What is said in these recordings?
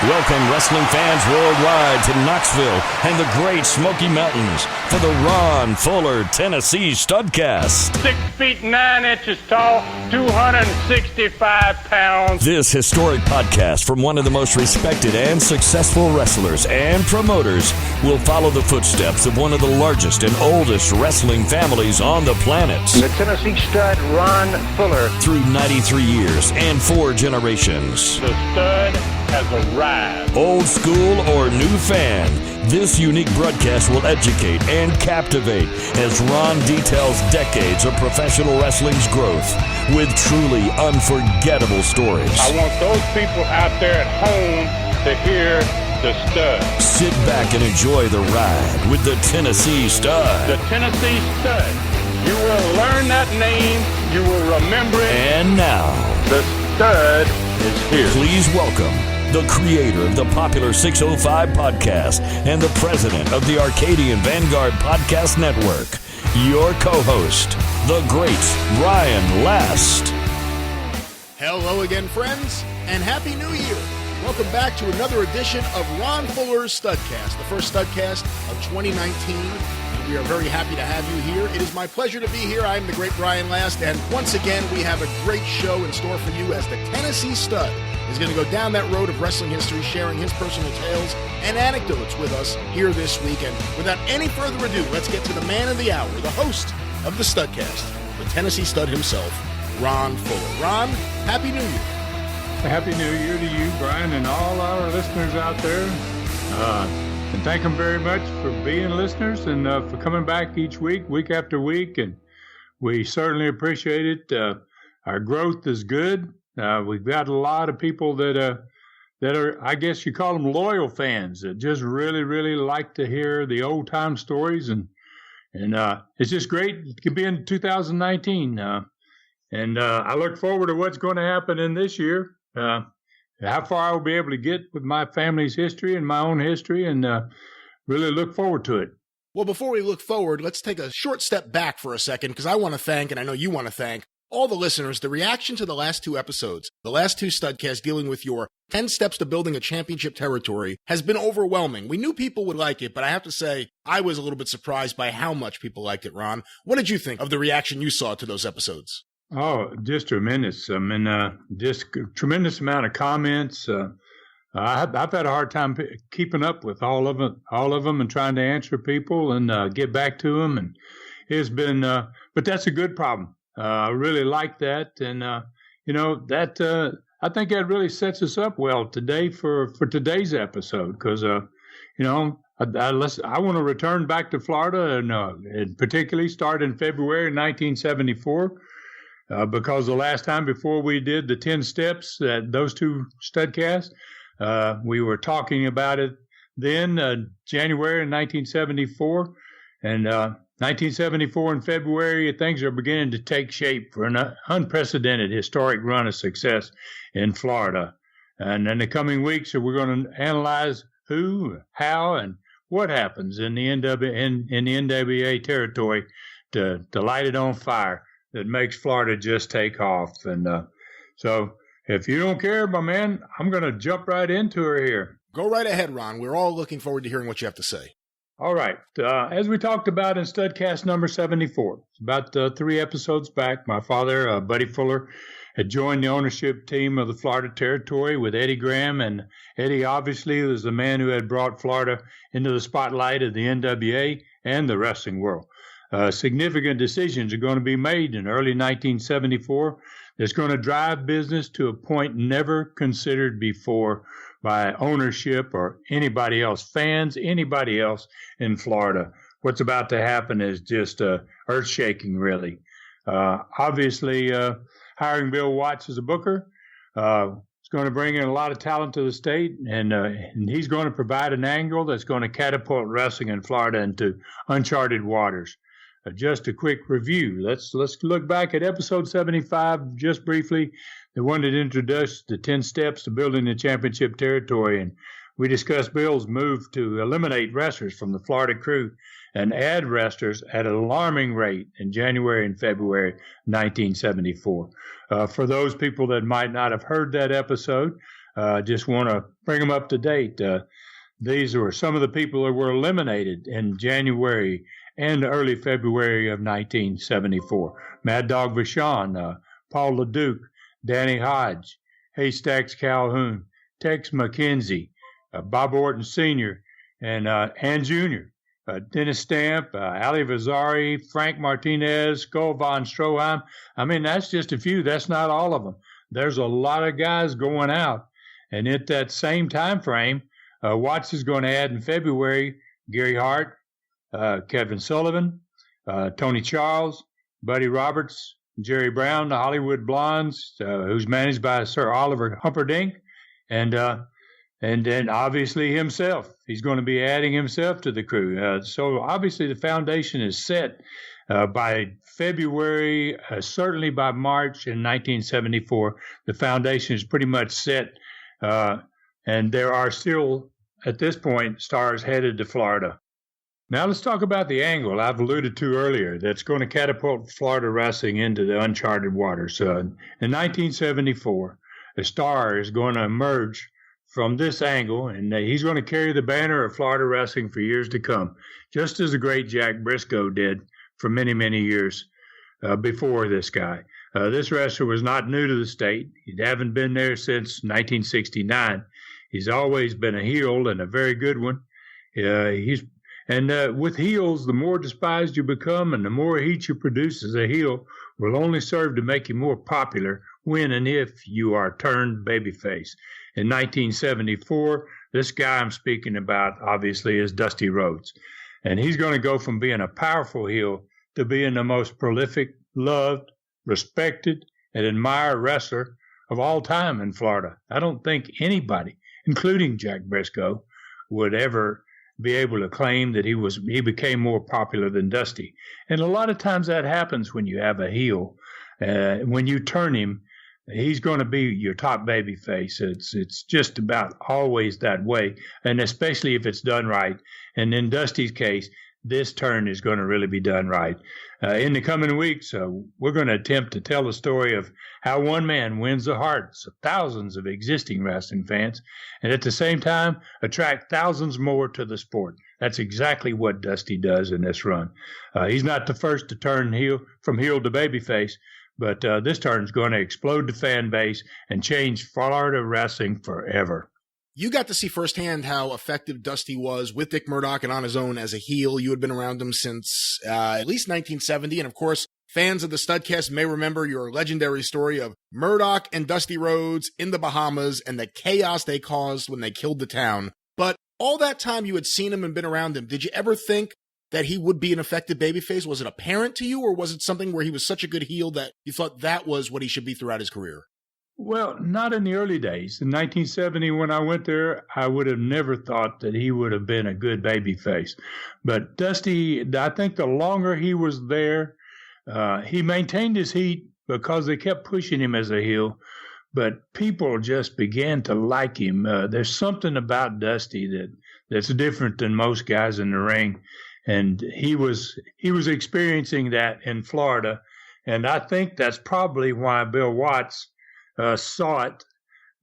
Welcome wrestling fans worldwide to Knoxville and the Great Smoky Mountains for the Ron Fuller, Tennessee Studcast. 6 feet 9 inches tall, 265 pounds. This historic podcast from one of the most respected and successful wrestlers and promoters will follow the footsteps of one of the largest and oldest wrestling families on the planet. The Tennessee Stud, Ron Fuller. Through 93 years and 4 generations. The Stud has arrived. Old school or new fan, this unique broadcast will educate and captivate as Ron details decades of professional wrestling's growth with truly unforgettable stories. I want those people out there at home to hear the Stud. Sit back and enjoy the ride with the Tennessee Stud. The Tennessee Stud. You will learn that name. You will remember it. And now, the Stud is here. Please welcome the creator of the popular 605 podcast and the president of the Arcadian Vanguard podcast network, your co-host, the great Ryan Last. Hello again, friends, and Happy New Year. Welcome back to another edition of Ron Fuller's Studcast, the first Studcast of 2019. We are very happy to have you here. It is my pleasure to be here. I am the great Ryan Last, and once again, we have a great show in store for you as the Tennessee Stud is going to go down that road of wrestling history, sharing his personal tales and anecdotes with us here this week. And without any further ado, let's get to the man of the hour, the host of the Studcast, the Tennessee Stud himself, Ron Fuller. Ron, Happy New Year. Happy New Year to you, Brian, and all our listeners out there. And thank them very much for being listeners and for coming back each week, week after week. And we certainly appreciate it. Our growth is good. We've got a lot of people that are, I guess you call them loyal fans that just really, really like to hear the old time stories. And it's just great to be in 2019. And I look forward to what's going to happen in this year. How far I will be able to get with my family's history and my own history, and really look forward to it. Well, before we look forward, let's take a short step back for a second, because I want to thank, and I know you want to thank, all the listeners. The reaction to the last 2 episodes, the last 2 Studcasts dealing with your 10 steps to building a championship territory, has been overwhelming. We knew people would like it, but I have to say, I was a little bit surprised by how much people liked it, Ron. What did you think of the reaction you saw to those episodes? Oh, just tremendous. I mean, just a tremendous amount of comments. I've had a hard time keeping up with all of them and trying to answer people and get back to them. And it's been, but that's a good problem. I really like that. And, that, I think that really sets us up well today for today's episode. Cause, I want to return back to Florida and particularly start in February 1974. Because the last time before we did the 10 steps, those 2 Studcasts, we were talking about it then, January 1974. And 1974 in February, things are beginning to take shape for an unprecedented historic run of success in Florida. And in the coming weeks, we're going to analyze who, how, and what happens in the NWA territory to light it on fire that makes Florida just take off. And so if you don't care, my man, I'm going to jump right into her here. Go right ahead, Ron. We're all looking forward to hearing what you have to say. All right. As we talked about in Studcast number 74, about 3 episodes back, my father, Buddy Fuller, had joined the ownership team of the Florida Territory with Eddie Graham. And Eddie obviously was the man who had brought Florida into the spotlight of the NWA and the wrestling world. Significant decisions are going to be made in early 1974 that's going to drive business to a point never considered before by ownership or anybody else, fans, anybody else in Florida. What's about to happen is just earth-shaking, really. Obviously, hiring Bill Watts as a booker is going to bring in a lot of talent to the state, and he's going to provide an angle that's going to catapult wrestling in Florida into uncharted waters. Just a quick review. Let's look back at episode 75 just briefly, the one that introduced the 10 steps to building the championship territory. And we discussed Bill's move to eliminate wrestlers from the Florida crew and add wrestlers at an alarming rate in January and February 1974. For those people that might not have heard that episode, Just want to bring them up to date. These were some of the people that were eliminated in January and early February of 1974. Mad Dog Vachon, Paul LeDuc, Danny Hodge, Haystacks Calhoun, Tex McKenzie, Bob Orton Sr., and Jr., Dennis Stamp, Ali Vazari, Frank Martinez, Skull von Stroheim. I mean, that's just a few. That's not all of them. There's a lot of guys going out. And at that same time frame, Watts is going to add in February Gary Hart, Kevin Sullivan, Tony Charles, Buddy Roberts, Jerry Brown, the Hollywood Blondes, who's managed by Sir Oliver Humperdinck, and then obviously himself. He's going to be adding himself to the crew. So obviously the foundation is set by February, certainly by March in 1974. The foundation is pretty much set, and there are still, at this point, stars headed to Florida. Now let's talk about the angle I've alluded to earlier that's going to catapult Florida wrestling into the uncharted waters. In 1974, a star is going to emerge from this angle, and he's going to carry the banner of Florida wrestling for years to come, just as the great Jack Briscoe did for many, many years before this guy. This wrestler was not new to the state. He hadn't been there since 1969. He's always been a heel, and a very good one. With heels, the more despised you become and the more heat you produce as a heel will only serve to make you more popular when and if you are turned babyface. In 1974, this guy I'm speaking about, obviously, is Dusty Rhodes. And he's going to go from being a powerful heel to being the most prolific, loved, respected, and admired wrestler of all time in Florida. I don't think anybody, including Jack Briscoe, would ever be able to claim that he became more popular than Dusty. And a lot of times that happens when you have a heel. When you turn him, he's going to be your top baby face. It's just about always that way, and especially if it's done right. And in Dusty's case, this turn is going to really be done right. In the coming weeks, we're going to attempt to tell the story of how one man wins the hearts of thousands of existing wrestling fans, and at the same time, attract thousands more to the sport. That's exactly what Dusty does in this run. He's not the first to turn from heel to babyface, but this turn is going to explode the fan base and change Florida wrestling forever. You got to see firsthand how effective Dusty was with Dick Murdoch and on his own as a heel. You had been around him since at least 1970. And of course, fans of the Studcast may remember your legendary story of Murdoch and Dusty Rhodes in the Bahamas and the chaos they caused when they killed the town. But all that time you had seen him and been around him, did you ever think that he would be an effective babyface? Was it apparent to you, or was it something where he was such a good heel that you thought that was what he should be throughout his career? Well, not in the early days. In 1970, when I went there, I would have never thought that he would have been a good babyface. But Dusty, I think the longer he was there, he maintained his heat because they kept pushing him as a heel. But people just began to like him. There's something about Dusty that's different than most guys in the ring. And he was experiencing that in Florida. And I think that's probably why Bill Watts saw it,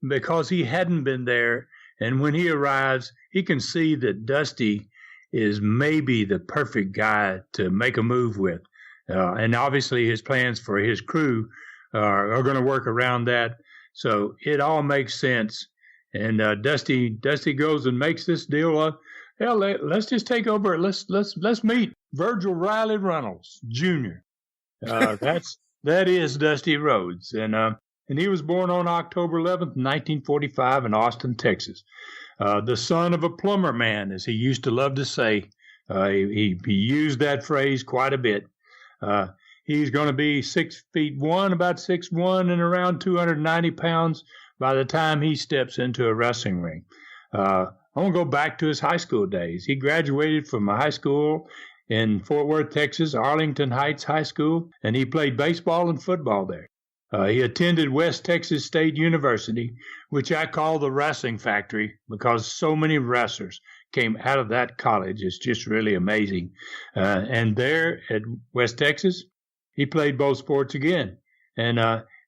because he hadn't been there. And when he arrives, he can see that Dusty is maybe the perfect guy to make a move with. And obviously his plans for his crew are going to work around that. So it all makes sense. And Dusty goes and makes this deal. Hell, let's just take over. Let's meet Virgil Riley Reynolds Jr. That is Dusty Rhodes. And he was born on October 11th, 1945 in Austin, Texas. The son of a plumber man, as he used to love to say. He used that phrase quite a bit. He's going to be 6'1", about 6'1", and around 290 pounds by the time he steps into a wrestling ring. I want to go back to his high school days. He graduated from a high school in Fort Worth, Texas, Arlington Heights High School, and he played baseball and football there. He attended West Texas State University, which I call the wrestling factory because so many wrestlers came out of that college. It's just really amazing. And there at West Texas, he played both sports again. And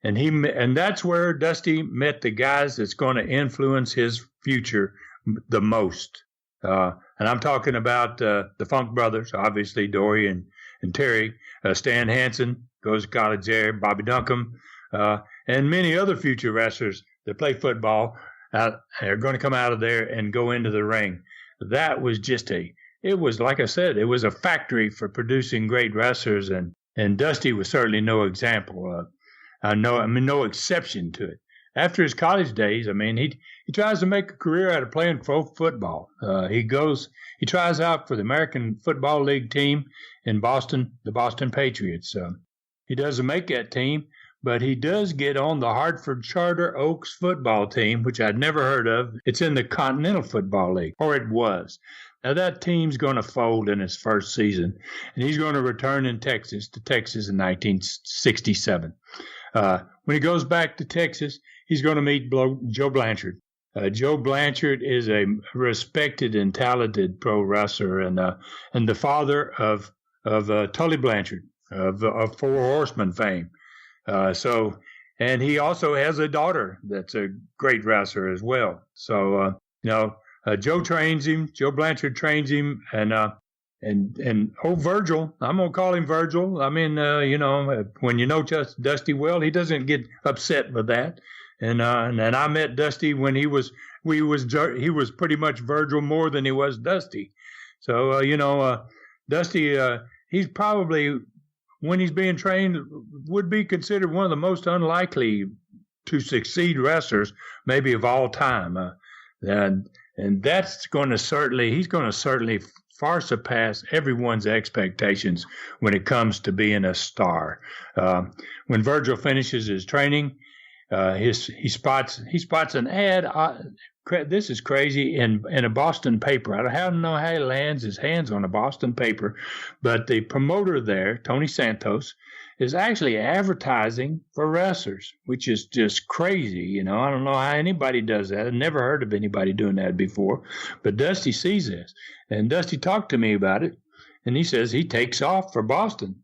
And that's where Dusty met the guys that's going to influence his future the most. And I'm talking about the Funk Brothers, obviously Dory and Terry, Stan Hansen goes to college there, Bobby Duncombe, and many other future wrestlers that play football are going to come out of there and go into the ring. That was it was, like I said, it was a factory for producing great wrestlers, and Dusty was certainly no example. No exception to it. After his college days, he tries to make a career out of playing pro football. He tries out for the American Football League team in Boston, the Boston Patriots. He doesn't make that team, but he does get on the Hartford Charter Oaks football team, which I'd never heard of. It's in the Continental Football League, or it was. Now, that team's going to fold in his first season, and he's going to return to Texas in 1967. When he goes back to Texas, he's going to meet Joe Blanchard. Joe Blanchard is a respected and talented pro wrestler, and the father of Tully Blanchard of Four Horsemen fame. And he also has a daughter that's a great wrestler as well. So Joe Blanchard trains him, and Virgil, I'm going to call him Virgil. When you know Dusty well, he doesn't get upset with that. And I met Dusty when he was pretty much Virgil more than he was Dusty. So, Dusty, he's probably, when he's being trained, would be considered one of the most unlikely to succeed wrestlers, maybe of all time. And that's going to certainly far surpass everyone's expectations when it comes to being a star. When Virgil finishes his training, he spots an ad. This is crazy in a Boston paper. I don't know how he lands his hands on a Boston paper, but the promoter there, Tony Santos, is actually advertising for wrestlers, which is just crazy. I don't know how anybody does that. I've never heard of anybody doing that before. But Dusty sees this, and Dusty talked to me about it, and he says he takes off for Boston.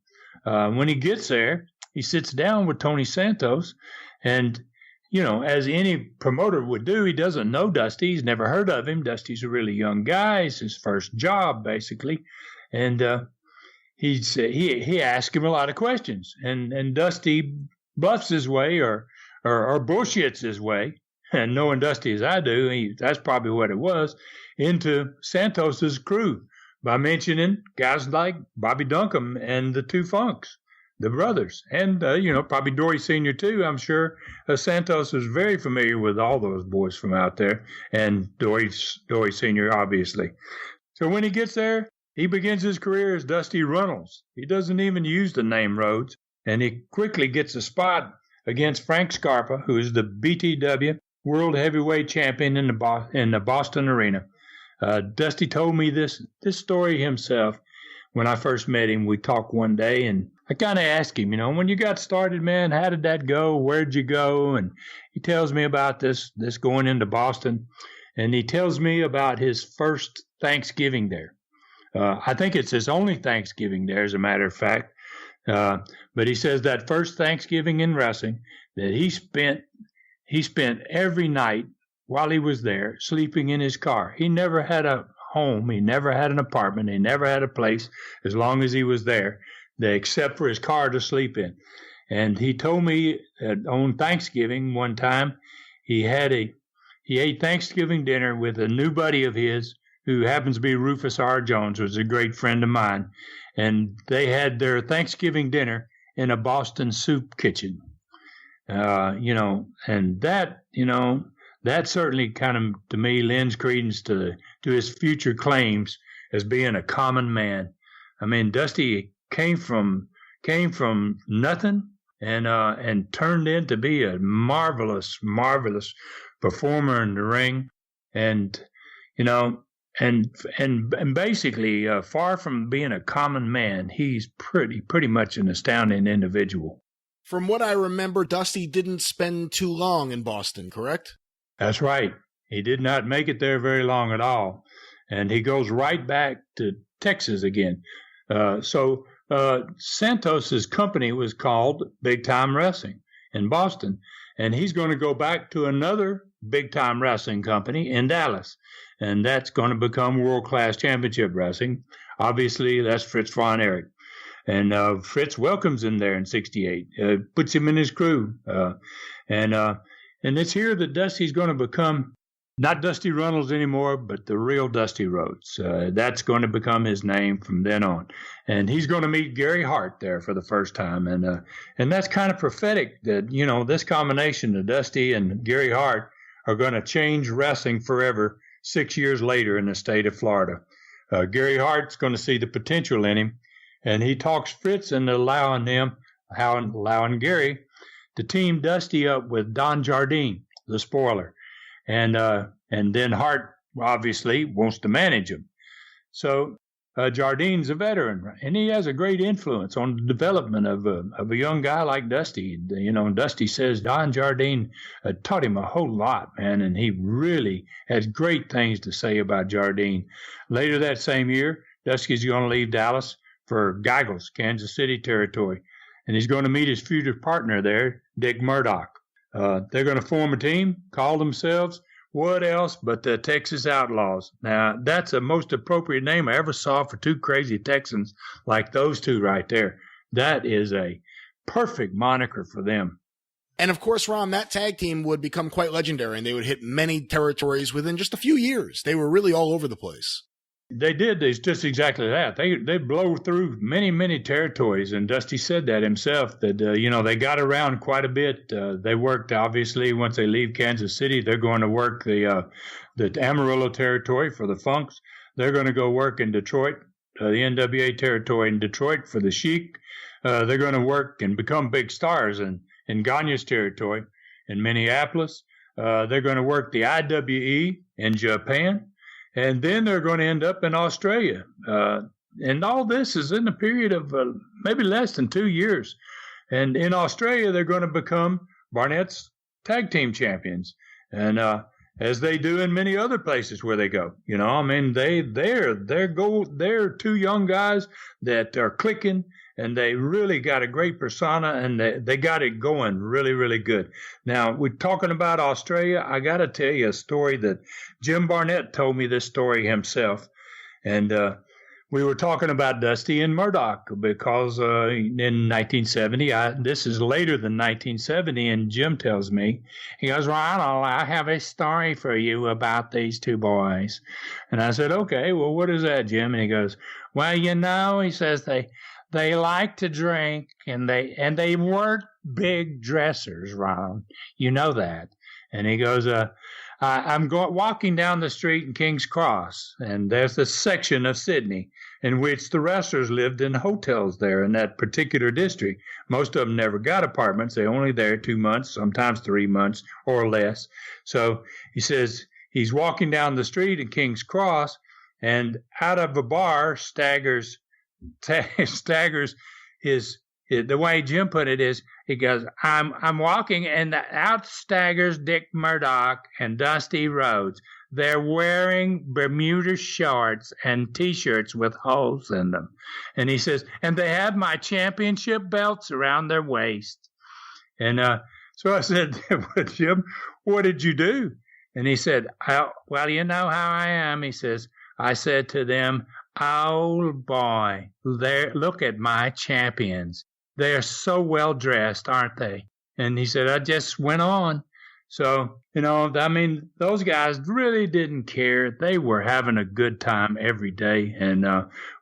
When he gets there, he sits down with Tony Santos, and as any promoter would do, he doesn't know Dusty. He's never heard of him. Dusty's a really young guy. It's his first job, basically, and he asked him a lot of questions, and Dusty bluffs his way or bullshits his way, and knowing Dusty as I do, that's probably what it was, into Santos's crew by mentioning guys like Bobby Duncombe and the two Funks, the brothers, and probably Dory Sr. too. I'm sure Santos was very familiar with all those boys from out there, and Dory Sr. obviously. So when he gets there, he begins his career as Dusty Runnels. He doesn't even use the name Rhodes, and he quickly gets a spot against Frank Scarpa, who is the BTW World Heavyweight Champion in the Boston arena. Dusty told me this story himself when I first met him. We talked one day, and I kind of asked him, when you got started, man, how did that go? Where'd you go? And he tells me about this going into Boston, and he tells me about his first Thanksgiving there. I think it's his only Thanksgiving there, as a matter of fact. But he says that first Thanksgiving in wrestling that he spent every night while he was there sleeping in his car. He never had a home. He never had an apartment. He never had a place as long as he was there, except for his car to sleep in. And he told me that on Thanksgiving one time he ate Thanksgiving dinner with a new buddy of his who happens to be Rufus R. Jones, was a great friend of mine. And they had their Thanksgiving dinner in a Boston soup kitchen. And that certainly kind of, to me, lends credence to his future claims as being a common man. Dusty came from nothing and turned into be a marvelous performer in the ring, and basically far from being a common man, he's pretty much an astounding individual. From what I remember, Dusty didn't spend too long in Boston, correct? That's right. He did not make it there very long at all, and he goes right back to Texas again. So Santos's company was called Big Time Wrestling, in Boston. And he's going to go back to another big-time wrestling company in Dallas. And that's going to become world-class championship wrestling. Obviously, that's Fritz von Erich. And Fritz welcomes him there in 1968, puts him in his crew. And it's here that Dusty's going to become not Dusty Runnels anymore, but the real Dusty Rhodes. That's going to become his name from then on. And he's going to meet Gary Hart there for the first time. And that's kind of prophetic that, this combination of Dusty and Gary Hart are going to change wrestling forever 6 years later in the state of Florida. Gary Hart's going to see the potential in him, and he talks Fritz into allowing Gary to team Dusty up with Don Jardine, the spoiler. And then Hart obviously wants to manage him. So Jardine's a veteran, and he has a great influence on the development of a young guy like Dusty. Dusty says Don Jardine taught him a whole lot, man, and he really has great things to say about Jardine. Later that same year, Dusty's going to leave Dallas for Geigels, Kansas City territory, and he's going to meet his future partner there, Dick Murdoch. They're going to form a team, call themselves what else but the Texas Outlaws. Now, that's the most appropriate name I ever saw for two crazy Texans like those two right there. That is a perfect moniker for them. And of course, Ron, that tag team would become quite legendary, and they would hit many territories within just a few years. They were really all over the place. They did. It's just exactly that. They blow through many, many territories, and Dusty said that himself, that, they got around quite a bit. They worked, obviously, once they leave Kansas City, they're going to work the Amarillo territory for the Funks. They're going to go work in Detroit, the NWA territory in Detroit for the Sheik. They're going to work and become big stars in Gagne's territory in Minneapolis. They're going to work the IWE in Japan. And then they're going to end up in Australia. And all this is in a period of maybe less than 2 years. And in Australia, they're going to become Barnett's tag team champions. And as they do in many other places where they go. They're two young guys that are clicking, and they really got a great persona, and they got it going really, really good. Now, we're talking about Australia. I got to tell you a story that Jim Barnett told me this story himself. And we were talking about Dusty and Murdoch because in 1970, this is later than 1970, and Jim tells me, he goes, Ronald, I have a story for you about these two boys. And I said, okay, well, what is that, Jim? And he goes, well, he says they like to drink, and they weren't big dressers, Ron. You know that. And he goes, I'm walking down the street in King's Cross, and there's a section of Sydney in which the wrestlers lived in hotels there in that particular district. Most of them never got apartments. They're only there 2 months, sometimes 3 months or less. So he says he's walking down the street in King's Cross, and out of a bar staggers is the way Jim put it is, he goes, I'm walking, and out staggers Dick Murdoch and Dusty Rhodes. They're wearing Bermuda shorts and T-shirts with holes in them. And he says, and they have my championship belts around their waist. And so I said, well, Jim, what did you do? And he said, well, you know how I am. He says, I said to them, oh, boy, look at my champions. They're so well dressed, aren't they? And he said, I just went on. So, those guys really didn't care. They were having a good time every day. And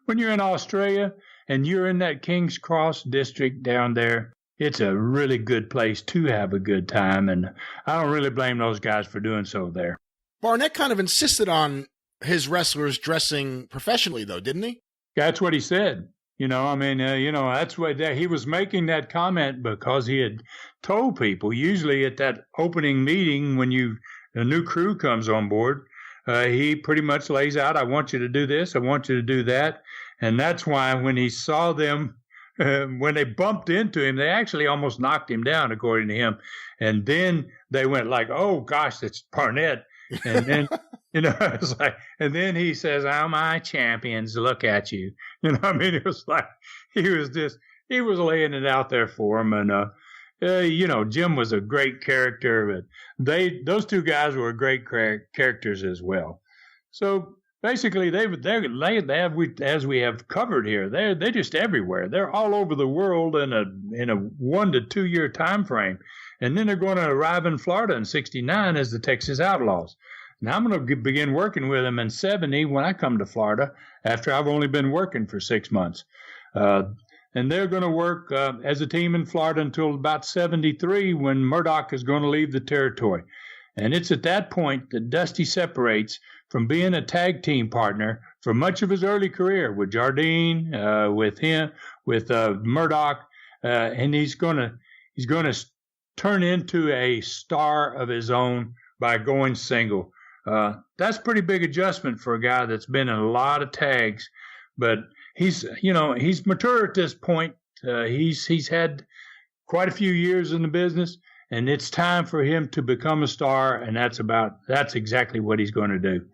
when you're in Australia and you're in that King's Cross district down there, it's a really good place to have a good time. And I don't really blame those guys for doing so there. Barnett kind of insisted on his wrestlers dressing professionally, though, didn't he? That's what he said. That's what he was making that comment because he had told people, usually at that opening meeting when a new crew comes on board, he pretty much lays out, I want you to do this, I want you to do that. And that's why when he saw them, when they bumped into him, they actually almost knocked him down, according to him. And then they went like, oh, gosh, it's Barnett. And then, it's like, and then he says, oh, my champions, look at you. It was like, he was laying it out there for him. Jim was a great character, but those two guys were great characters as well. So basically, as we have covered here, they're just everywhere. They're all over the world in a 1 to 2 year time frame, and then they're going to arrive in Florida in '69 as the Texas Outlaws. Now I'm going to begin working with them in '70 when I come to Florida, after I've only been working for 6 months. And they're going to work as a team in Florida until about '73 when Murdoch is going to leave the territory. And it's at that point that Dusty separates from being a tag team partner for much of his early career with Jardine, with Murdoch, and he's going to turn into a star of his own by going single. That's a pretty big adjustment for a guy that's been in a lot of tags, but he's mature at this point. He's had quite a few years in the business, and it's time for him to become a star, and that's exactly what he's going to do.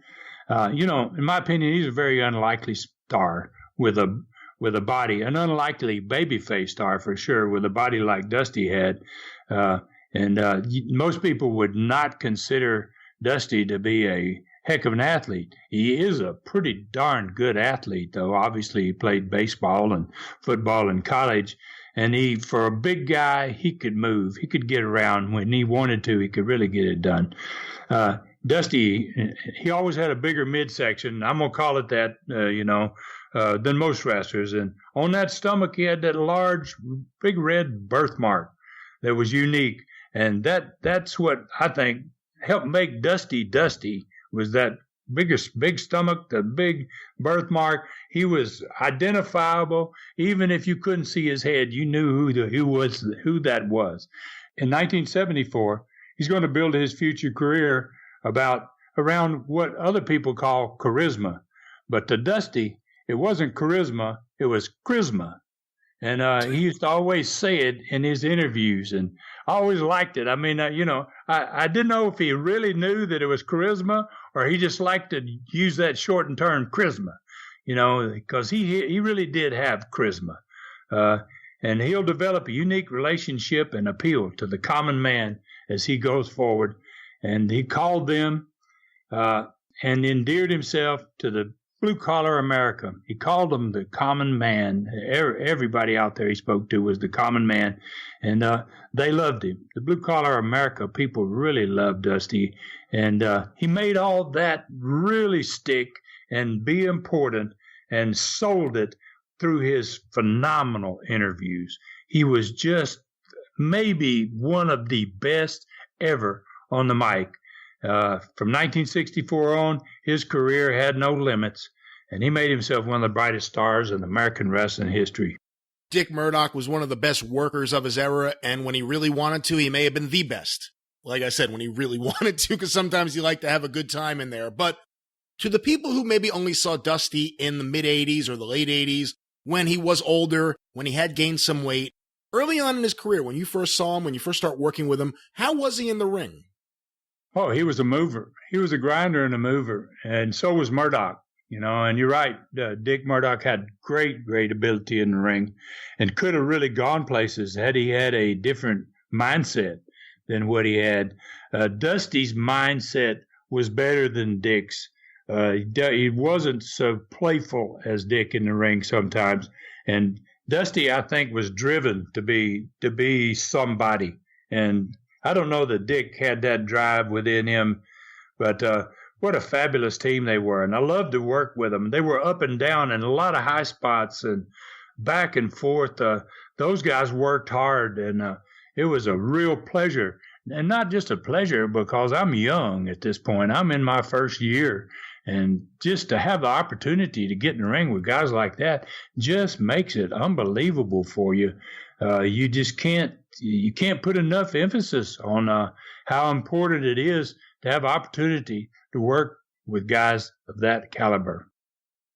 In my opinion, he's a very unlikely star with a body, an unlikely babyface star for sure, with a body like Dusty had. Most people would not consider Dusty to be a heck of an athlete. He is a pretty darn good athlete, though. Obviously, he played baseball and football in college, and for a big guy, he could move. He could get around when he wanted to. He could really get it done. Dusty, he always had a bigger midsection. I'm going to call it that, than most wrestlers. And on that stomach, he had that large, big red birthmark that was unique. And that's what I think helped make Dusty Dusty, was that big stomach, the big birthmark. He was identifiable. Even if you couldn't see his head, you knew who that was. In 1974, he's going to build his future career around what other people call charisma. But to Dusty, it wasn't charisma, it was charisma. And he used to always say it in his interviews, and I always liked it. I mean, I didn't know if he really knew that it was charisma or he just liked to use that shortened term, charisma, because he really did have charisma. And he'll develop a unique relationship and appeal to the common man as he goes forward. And he called them and endeared himself to the blue-collar America. He called them the common man. Everybody out there he spoke to was the common man, and they loved him. The blue-collar America people really loved Dusty, and he made all that really stick and be important and sold it through his phenomenal interviews. He was just maybe one of the best ever on the mic. From 1964 on, his career had no limits, and he made himself one of the brightest stars in American wrestling history. Dick Murdoch was one of the best workers of his era, and when he really wanted to, he may have been the best. Like I said, when he really wanted to, because sometimes you like to have a good time in there. But to the people who maybe only saw Dusty in the mid-'80s or the late '80s, when he was older, when he had gained some weight, early on in his career, when you first saw him, when you first started working with him, how was he in the ring? Oh, he was a mover. He was a grinder and a mover, and so was Murdoch. And you're right, Dick Murdoch had great ability in the ring and could have really gone places had he had a different mindset than what he had. Dusty's mindset was better than Dick's. He wasn't so playful as Dick in the ring sometimes. And Dusty, I think, was driven to be somebody. And I don't know that Dick had that drive within him, but what a fabulous team they were. And I loved to work with them. They were up and down and a lot of high spots and back and forth. Those guys worked hard, and it was a real pleasure. And not just a pleasure because I'm young at this point. I'm in my first year. And just to have the opportunity to get in the ring with guys like that just makes it unbelievable for you. You just can't put enough emphasis on how important it is to have opportunity to work with guys of that caliber.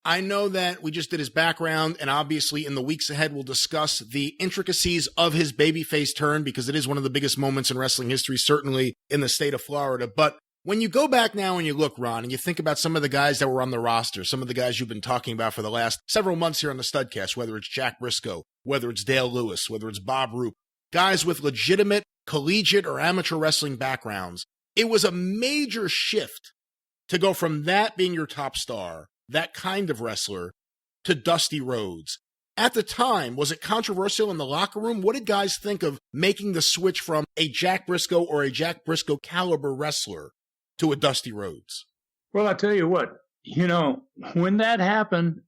I know that we just did his background, and obviously in the weeks ahead we'll discuss the intricacies of his babyface turn, because it is one of the biggest moments in wrestling history, certainly in the state of Florida. But when you go back now and you look, Ron, and you think about some of the guys that were on the roster, some of the guys you've been talking about for the last several months here on the Studcast, whether it's Jack Briscoe, whether it's Dale Lewis, whether it's Bob Roop, guys with legitimate collegiate or amateur wrestling backgrounds. It was a major shift to go from that being your top star, that kind of wrestler, to Dusty Rhodes. At the time, was it controversial in the locker room? What did guys think of making the switch from a Jack Briscoe or a Jack Briscoe caliber wrestler to a Dusty Rhodes? Well, I tell you what, when that happened,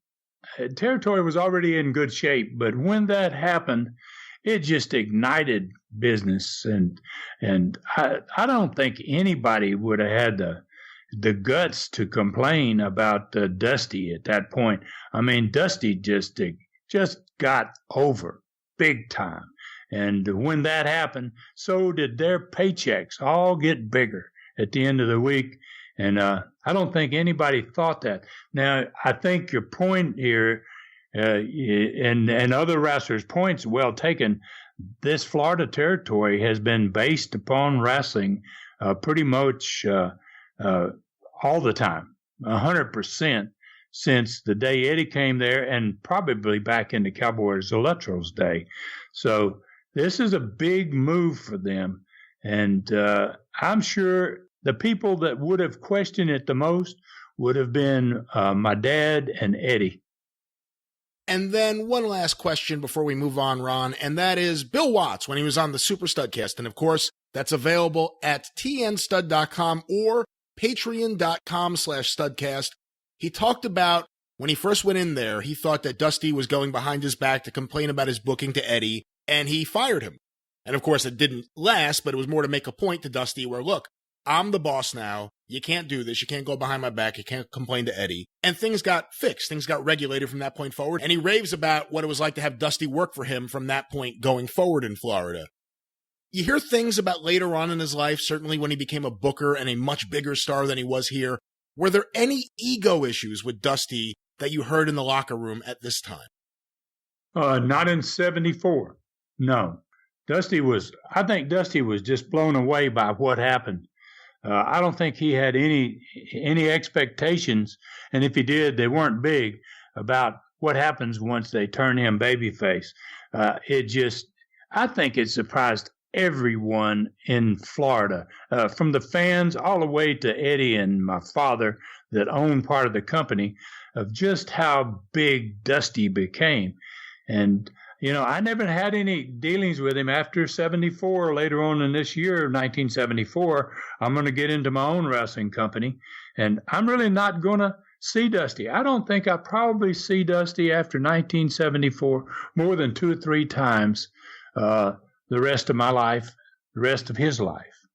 territory was already in good shape, but when that happened, it just ignited business, and I don't think anybody would have had the guts to complain about Dusty at that point. I mean, Dusty just got over big time, and when that happened, so did their paychecks all get bigger at the end of the week. And I don't think anybody thought that. Now, I think your point here, and other wrestlers' points well taken. This Florida territory has been based upon wrestling pretty much all the time, 100% since the day Eddie came there, and probably back into Cowboys Electro's day. So this is a big move for them, and I'm sure the people that would have questioned it the most would have been my dad and Eddie. And then one last question before we move on, Ron, and that is Bill Watts when he was on the Super Studcast. And of course, that's available at tnstud.com or patreon.com/studcast. He talked about when he first went in there, he thought that Dusty was going behind his back to complain about his booking to Eddie, and he fired him. And of course, it didn't last, but it was more to make a point to Dusty where, look, I'm the boss now. You can't do this. You can't go behind my back. You can't complain to Eddie. And things got fixed. Things got regulated from that point forward. And he raves about what it was like to have Dusty work for him from that point going forward in Florida. You hear things about later on in his life, certainly when he became a booker and a much bigger star than he was here. Were there any ego issues with Dusty that you heard in the locker room at this time? Not in 74. No. I think Dusty was just blown away by what happened. I don't think he had any expectations, and if he did, they weren't big, about what happens once they turn him babyface. I think it surprised everyone in Florida, from the fans all the way to Eddie and my father that owned part of the company, of just how big Dusty became. And I never had any dealings with him after 74. Later on in this year, 1974, I'm going to get into my own wrestling company, and I'm really not going to see Dusty. I don't think I probably see Dusty after 1974 more than 2 or 3 times the rest of my life, the rest of his life.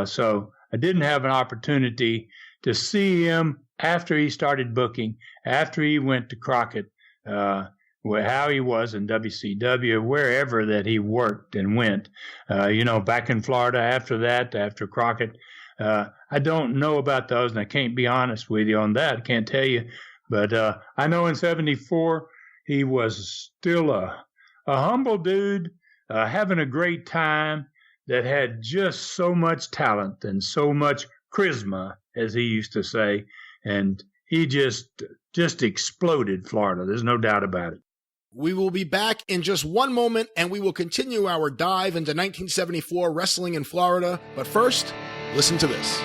So I didn't have an opportunity to see him after he started booking, after he went to Crockett, how he was in WCW, wherever that he worked and went. Back in Florida after that, after Crockett. I don't know about those, and I can't be honest with you on that. I can't tell you. But I know in 74, he was still a humble dude, having a great time, that had just so much talent and so much charisma, as he used to say. And he just exploded Florida. There's no doubt about it. We will be back in just one moment, and we will continue our dive into 1974 wrestling in Florida. But first, listen to this.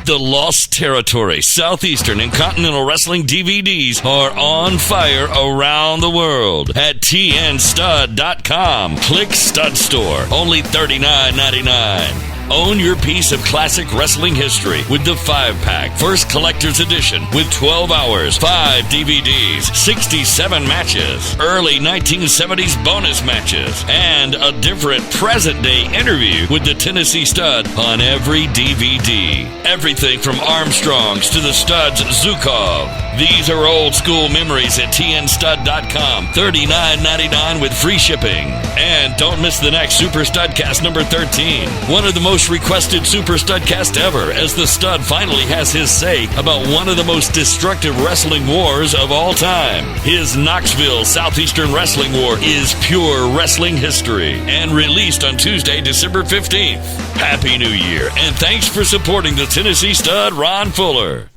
The Lost Territory, Southeastern, and Continental Wrestling DVDs are on fire around the world at tnstud.com. Click Stud Store, only $39.99. Own your piece of classic wrestling history with the 5-pack First Collector's Edition with 12 hours, 5 DVDs, 67 matches, early 1970s bonus matches, and a different present-day interview with the Tennessee Stud on every DVD. Everything from Armstrongs to the Stud's Zukov. These are old-school memories at tnstud.com, $39.99 with free shipping. And don't miss the next Super Studcast number 13, one of the most requested Super Studcast ever, as the Stud finally has his say about one of the most destructive wrestling wars of all time. His Knoxville Southeastern Wrestling War is pure wrestling history, and released on Tuesday, December 15th. Happy New Year, and thanks for supporting the Tennessee Stud, Ron Fuller.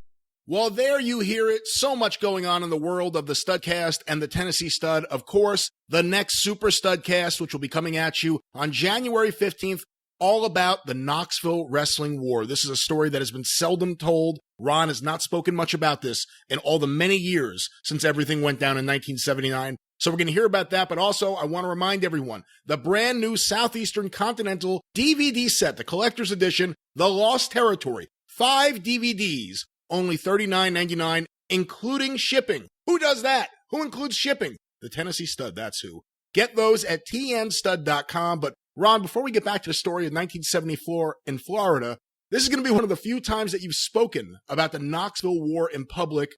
Well, there you hear it. So much going on in the world of the Studcast and the Tennessee Stud. Of course, the next Super Studcast, which will be coming at you on January 15th, all about the Knoxville Wrestling War. This is a story that has been seldom told. Ron has not spoken much about this in all the many years since everything went down in 1979. So we're going to hear about that, but also I want to remind everyone, the brand new Southeastern Continental DVD set, the collector's edition, The Lost Territory, 5 DVDs, only $39.99, including shipping. Who does that? Who includes shipping? The Tennessee Stud, that's who. Get those at tnstud.com. But Ron, before we get back to the story of 1974 in Florida, this is going to be one of the few times that you've spoken about the Knoxville War in public.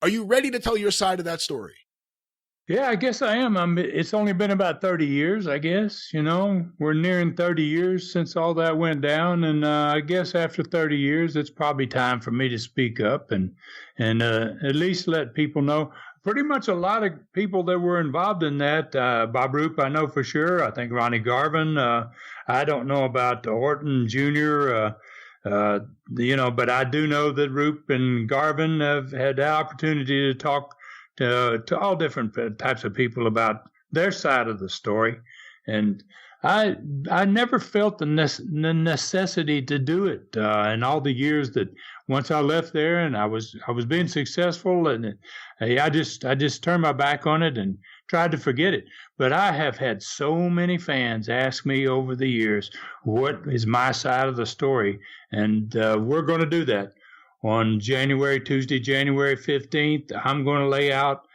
Are you ready to tell your side of that story? Yeah, I guess I am. It's only been about 30 years, I guess. You know, we're nearing 30 years since all that went down. And I guess after 30 years, it's probably time for me to speak up and at least let people know. Pretty much a lot of people that were involved in that. Bob Roop, I know for sure. I think Ronnie Garvin. I don't know about Orton Jr., but I do know that Roop and Garvin have had the opportunity to talk to all different types of people about their side of the story. And I never felt the necessity to do it in all the years that once I left there and I was being successful, and I just turned my back on it and tried to forget it. But I have had so many fans ask me over the years, what is my side of the story? And we're going to do that. On Tuesday, January 15th, I'm going to lay out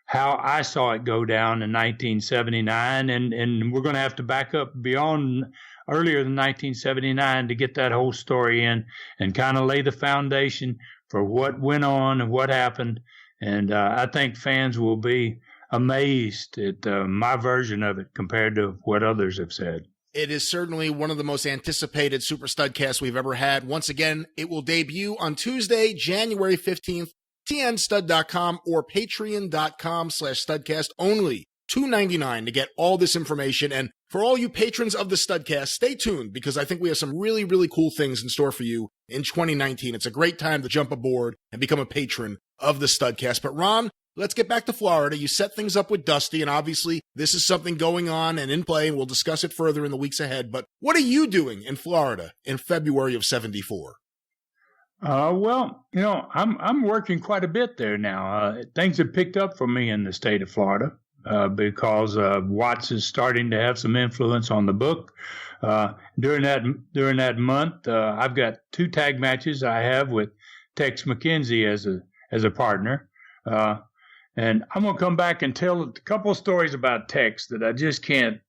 how I saw it go down in 1979, and we're going to have to back up beyond earlier than 1979 to get that whole story in and kind of lay the foundation for what went on and what happened. And I think fans will be amazed at my version of it compared to what others have said. It is certainly one of the most anticipated Super Studcasts we've ever had. Once again, it will debut on Tuesday, January 15th, tnstud.com or patreon.com/studcast. Only $2.99 to get all this information. And for all you patrons of the Studcast, stay tuned because I think we have some really, really cool things in store for you in 2019. It's a great time to jump aboard and become a patron of the Studcast. But Ron, let's get back to Florida. You set things up with Dusty, and obviously this is something going on and in play, and we'll discuss it further in the weeks ahead. But what are you doing in Florida in February of 74? Well, you know, I'm working quite a bit there now. Things have picked up for me in the state of Florida because Watts is starting to have some influence on the book. During that month, I've got 2 tag matches I have with Tex McKenzie as a partner. And I'm going to come back and tell a couple of stories about Tex that I just can't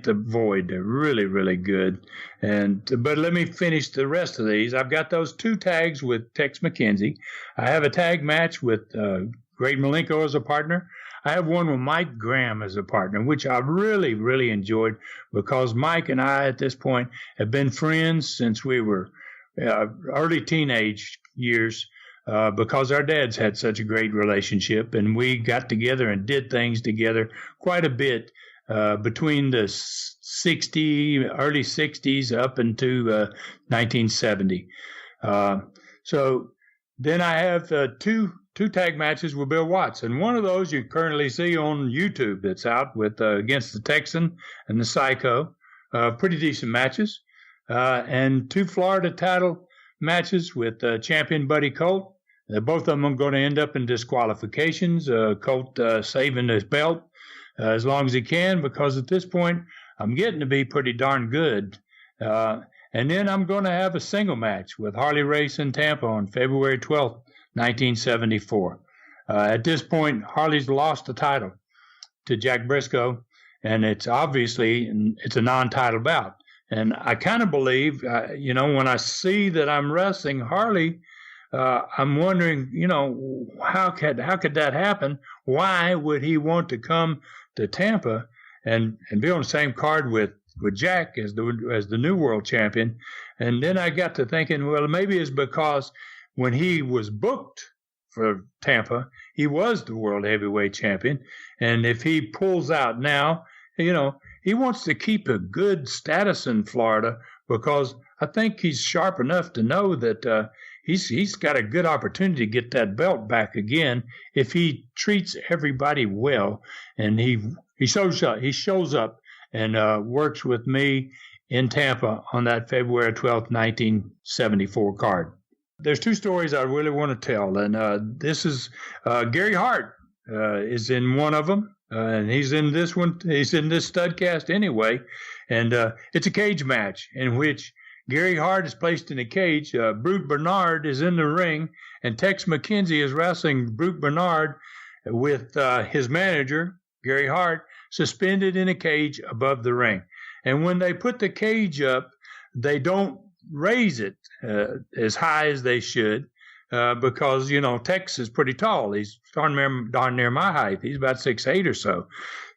avoid. They're really, really good. But let me finish the rest of these. I've got those 2 tags with Tex McKenzie. I have a tag match with Greg Malenko as a partner. I have one with Mike Graham as a partner, which I really, really enjoyed because Mike and I at this point have been friends since we were early teenage years. Because our dads had such a great relationship, and we got together and did things together quite a bit between the early 60s up into 1970. So then I have two tag matches with Bill Watts, and one of those you currently see on YouTube that's out with against the Texan and the Psycho. Pretty decent matches. And 2 Florida title matches with champion Buddy Colt. Both of them are going to end up in disqualifications. Colt saving his belt as long as he can because at this point I'm getting to be pretty darn good. And then I'm going to have a single match with Harley Race in Tampa on February 12th, 1974. At this point, Harley's lost the title to Jack Briscoe, and it's obviously it's a non-title bout. And I kind of believe, when I see that I'm wrestling Harley, I'm wondering, how could that happen? Why would he want to come to Tampa and be on the same card with Jack as the new world champion? And then I got to thinking, well, maybe it's because when he was booked for Tampa, he was the world heavyweight champion. And if he pulls out now, he wants to keep a good status in Florida because I think he's sharp enough to know that he's got a good opportunity to get that belt back again if he treats everybody well, and he shows up and works with me in Tampa on that February 12th, 1974 card. There's two stories I really want to tell, and this is Gary Hart is in one of them, and he's in this one. He's in this Studcast anyway, and it's a cage match in which Gary Hart is placed in a cage. Brute Bernard is in the ring, and Tex McKenzie is wrestling Brute Bernard with his manager, Gary Hart, suspended in a cage above the ring. And when they put the cage up, they don't raise it as high as they should because, Tex is pretty tall. He's darn near my height. He's about 6'8" or so.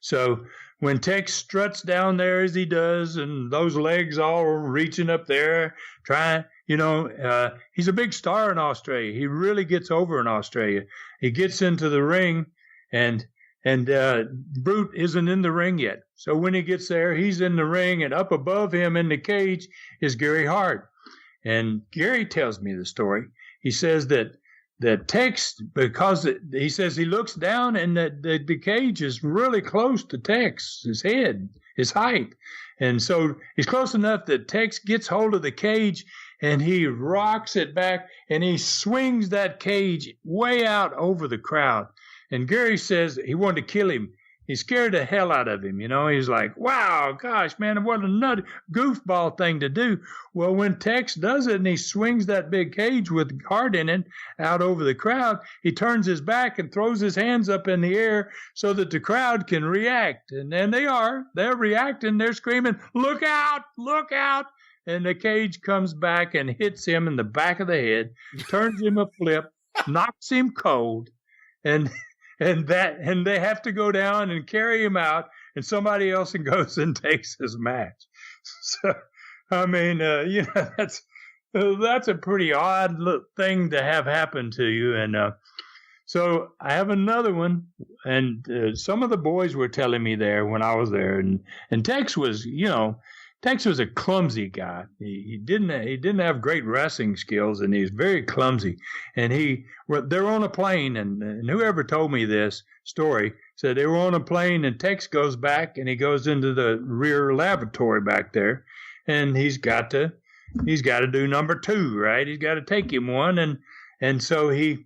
So when Tex struts down there as he does, and those legs all reaching up there, trying, he's a big star in Australia. He really gets over in Australia. He gets into the ring, and Brute isn't in the ring yet. So when he gets there, he's in the ring, and up above him in the cage is Gary Hart. And Gary tells me the story. He says that Tex, because he says he looks down and the cage is really close to Tex, his head, his height. And so he's close enough that Tex gets hold of the cage and he rocks it back and he swings that cage way out over the crowd. And Gary says he wanted to kill him. He scared the hell out of him. He's like, wow, gosh, man, what a nut goofball thing to do. Well, when Tex does it and he swings that big cage with Hart in it out over the crowd, he turns his back and throws his hands up in the air so that the crowd can react. And then they're reacting. They're screaming, look out, look out. And the cage comes back and hits him in the back of the head, turns him a flip, knocks him cold, and they have to go down and carry him out, and somebody else goes and takes his match. So, I mean, that's a pretty odd thing to have happen to you. And so I have another one, and some of the boys were telling me there when I was there, and Tex was, Tex was a clumsy guy. He didn't have great wrestling skills, and he's very clumsy. And they're on a plane, and whoever told me this story said they were on a plane, and Tex goes back, and he goes into the rear lavatory back there, and he's got to do number 2, right? He's got to take him one, and so he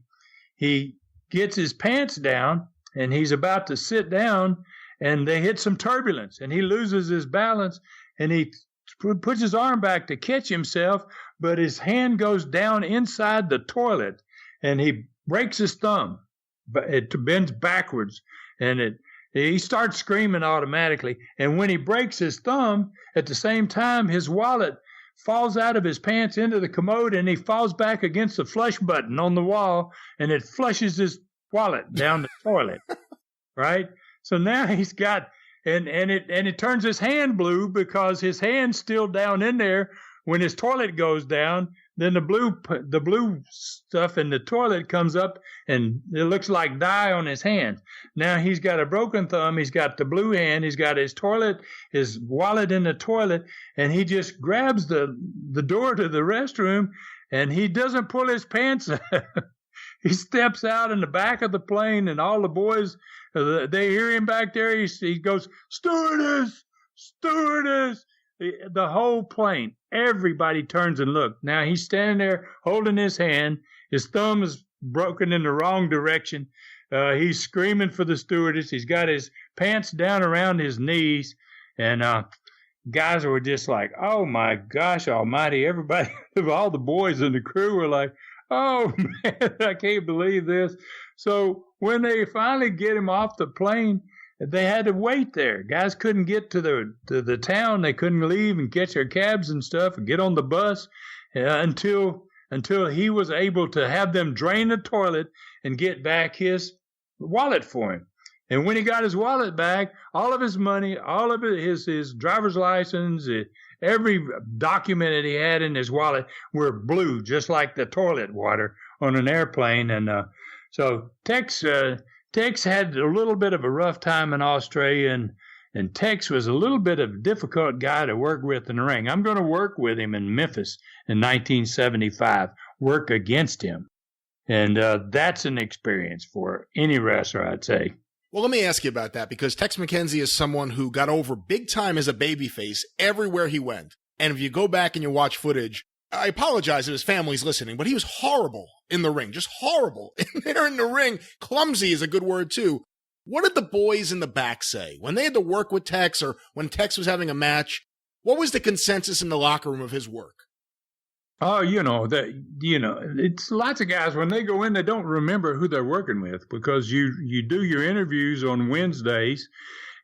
gets his pants down, and he's about to sit down, and they hit some turbulence, and he loses his balance. And he puts his arm back to catch himself, but his hand goes down inside the toilet, and he breaks his thumb. It bends backwards, and he starts screaming automatically. And when he breaks his thumb, at the same time, his wallet falls out of his pants into the commode, and he falls back against the flush button on the wall, and it flushes his wallet down the toilet, right? So now he's got... And it turns his hand blue because his hand's still down in there. When his toilet goes down, then the blue stuff in the toilet comes up, and it looks like dye on his hand. Now he's got a broken thumb. He's got the blue hand. He's got his wallet in the toilet, and he just grabs the door to the restroom, and he doesn't pull his pants up. He steps out in the back of the plane, and all the boys, they hear him back there. He goes, stewardess, stewardess. The whole plane, everybody turns and looks. Now he's standing there holding his hand. His thumb is broken in the wrong direction. He's screaming for the stewardess. He's got his pants down around his knees. And guys were just like, oh, my gosh almighty. Everybody, all the boys in the crew were like, oh, man, I can't believe this. So when they finally get him off the plane, they had to wait there. Guys couldn't get to the town. They couldn't leave and catch their cabs and stuff and get on the bus until he was able to have them drain the toilet and get back his wallet for him. And when he got his wallet back, all of his money, all of his driver's license, every document that he had in his wallet were blue, just like the toilet water on an airplane. And so Tex had a little bit of a rough time in Australia, And Tex was a little bit of a difficult guy to work with in the ring. I'm going to work with him in Memphis in 1975, work against him. And that's an experience for any wrestler, I'd say. Well, let me ask you about that, because Tex McKenzie is someone who got over big time as a babyface everywhere he went. And if you go back and you watch footage, I apologize if his family's listening, but he was horrible in the ring, just horrible. And there in the ring, clumsy is a good word too. What did the boys in the back say? When they had to work with Tex or when Tex was having a match, what was the consensus in the locker room of his work? Oh, it's lots of guys, when they go in, they don't remember who they're working with, because you do your interviews on Wednesdays,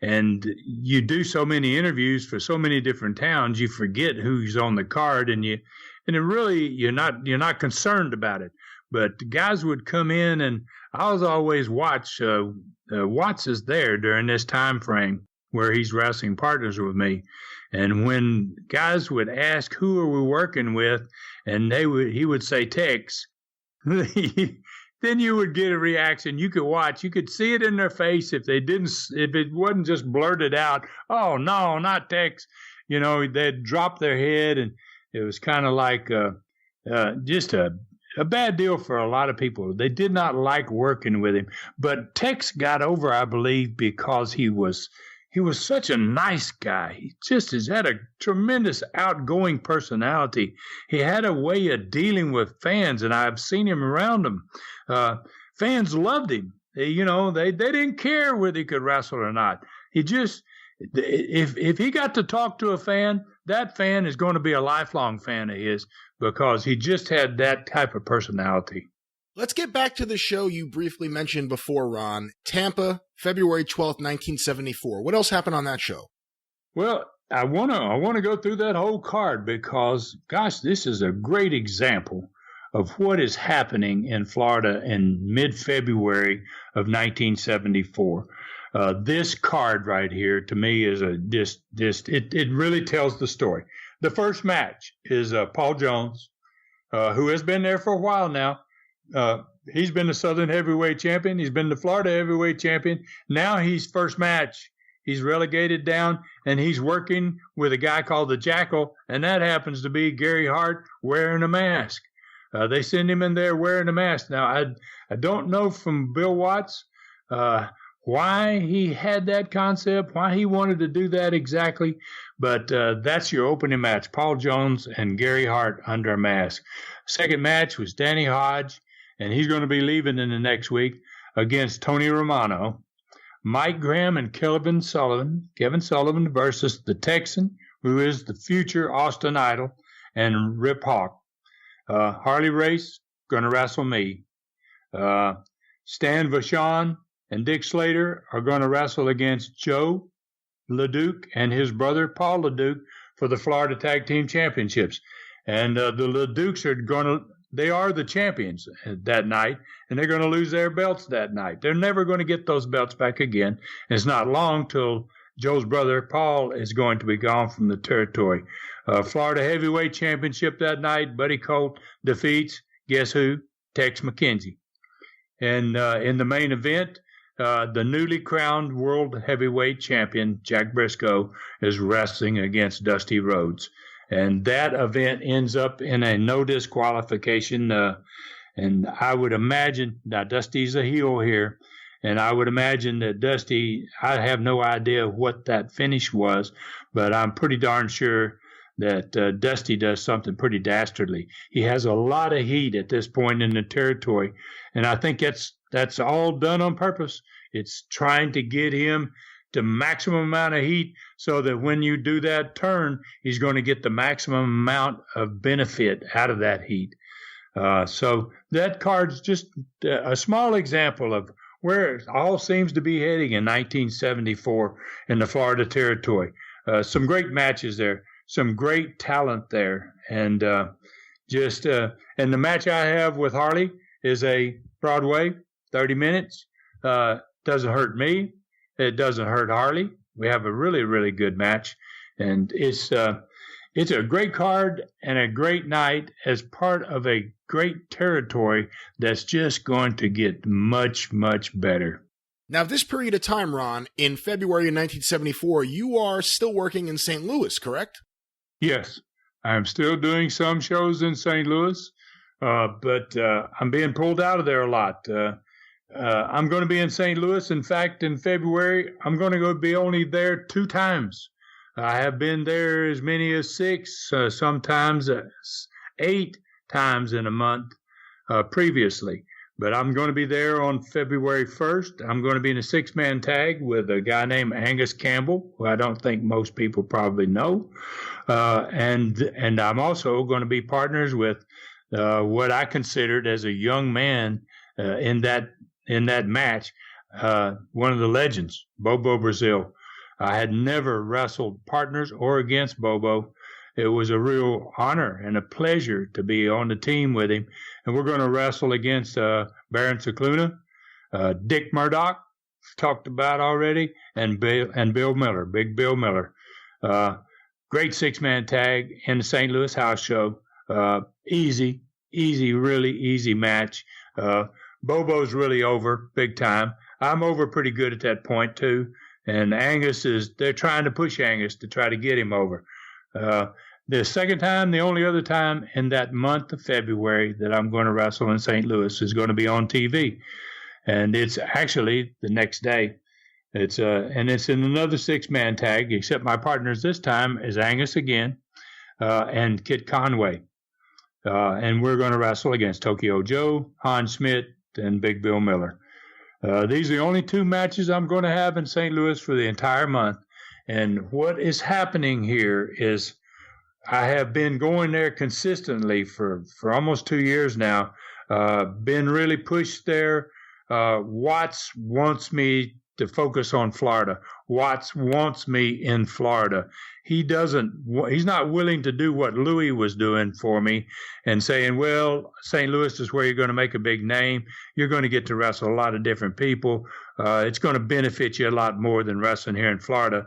and you do so many interviews for so many different towns, you forget who's on the card, and you're not concerned about it. But guys would come in, and I was always Watts is there during this time frame where he's wrestling partners with me. And when guys would ask, who are we working with? And he would say Tex, then you would get a reaction. You could watch, you could see it in their face if it wasn't just blurted out, oh no, not Tex. They'd drop their head, and it was kind of like just a bad deal for a lot of people. They did not like working with him. But Tex got over, I believe, because he was such a nice guy. He just had a tremendous outgoing personality. He had a way of dealing with fans, and I've seen him around them. Fans loved him. They didn't care whether he could wrestle or not. He just, if he got to talk to a fan, that fan is going to be a lifelong fan of his, because he just had that type of personality. Let's get back to the show you briefly mentioned before, Ron. Tampa, February 12th, 1974. What else happened on that show? Well, I want to go through that whole card because, gosh, this is a great example of what is happening in Florida in mid-February of 1974. This card right here, to me, is it really tells the story. The first match is Paul Jones, who has been there for a while now. He's been the Southern Heavyweight Champion. He's been the Florida Heavyweight Champion. Now he's first match. He's relegated down, and he's working with a guy called the Jackal, and that happens to be Gary Hart wearing a mask. They send him in there wearing a mask. Now, I don't know from Bill Watts why he had that concept, why he wanted to do that exactly, but that's your opening match, Paul Jones and Gary Hart under a mask. Second match was Danny Hodge, and he's going to be leaving in the next week, against Tony Romano. Mike Graham and Kevin Sullivan versus the Texan, who is the future Austin Idol, and Rip Hawk. Harley Race going to wrestle me. Stan Vachon and Dick Slater are going to wrestle against Joe LeDuc and his brother Paul LeDuc for the Florida Tag Team Championships. And the LeDucs they are the champions that night, and they're going to lose their belts that night. They're never going to get those belts back again. And it's not long till Joe's brother Paul is going to be gone from the territory. Florida Heavyweight Championship that night, Buddy Colt defeats, guess who? Tex McKenzie. And in the main event, the newly crowned World Heavyweight Champion, Jack Briscoe, is wrestling against Dusty Rhodes. And that event ends up in a no disqualification. And I would imagine, now Dusty's a heel here, and I would imagine that Dusty, I have no idea what that finish was, but I'm pretty darn sure that Dusty does something pretty dastardly. He has a lot of heat at this point in the territory, and I think that's all done on purpose. It's trying to get him to maximum amount of heat so that when you do that turn, he's going to get the maximum amount of benefit out of that heat. So that card's just a small example of where it all seems to be heading in 1974 in the Florida territory. Some great matches there, some great talent there. And and the match I have with Harley is a Broadway, 30 minutes. Doesn't hurt me. It doesn't hurt Harley. We have a really, really good match. And it's a great card and a great night as part of a great territory that's just going to get much, much better. Now, this period of time, Ron, in February of 1974, you are still working in St. Louis, correct? Yes, I'm still doing some shows in St. Louis, but I'm being pulled out of there a lot. I'm going to be in St. Louis. In fact, in February, I'm going to go be only there 2 times. I have been there as many as 6, sometimes 8 times in a month previously. But I'm going to be there on February 1st. I'm going to be in a 6-man tag with a guy named Angus Campbell, who I don't think most people probably know. And I'm also going to be partners with what I considered as a young man in that match, one of the legends, Bobo Brazil. I had never wrestled partners or against Bobo. It was a real honor and a pleasure to be on the team with him. And we're going to wrestle against Baron Cicluna, Dick Murdoch, talked about already, and Bill Miller, Big Bill Miller. Great 6-man tag in the St. Louis house show. Easy, really easy match. Bobo's really over big time. I'm over pretty good at that point too. And they're trying to push Angus to try to get him over. The second time, the only other time in that month of February that I'm going to wrestle in St. Louis is going to be on TV. And it's actually the next day. It's in another 6-man tag, except my partners this time is Angus again, and Kit Conway. And we're going to wrestle against Tokyo Joe, Hans Schmidt, and Big Bill Miller. These are the only 2 matches I'm going to have in St. Louis for the entire month. And what is happening here is I have been going there consistently for almost 2 years now, been really pushed there. Watts wants me to focus on Florida. Watts wants me in Florida. He's not willing to do what Louis was doing for me and saying, well, St. Louis is where you're going to make a big name. You're going to get to wrestle a lot of different people. It's going to benefit you a lot more than wrestling here in Florida.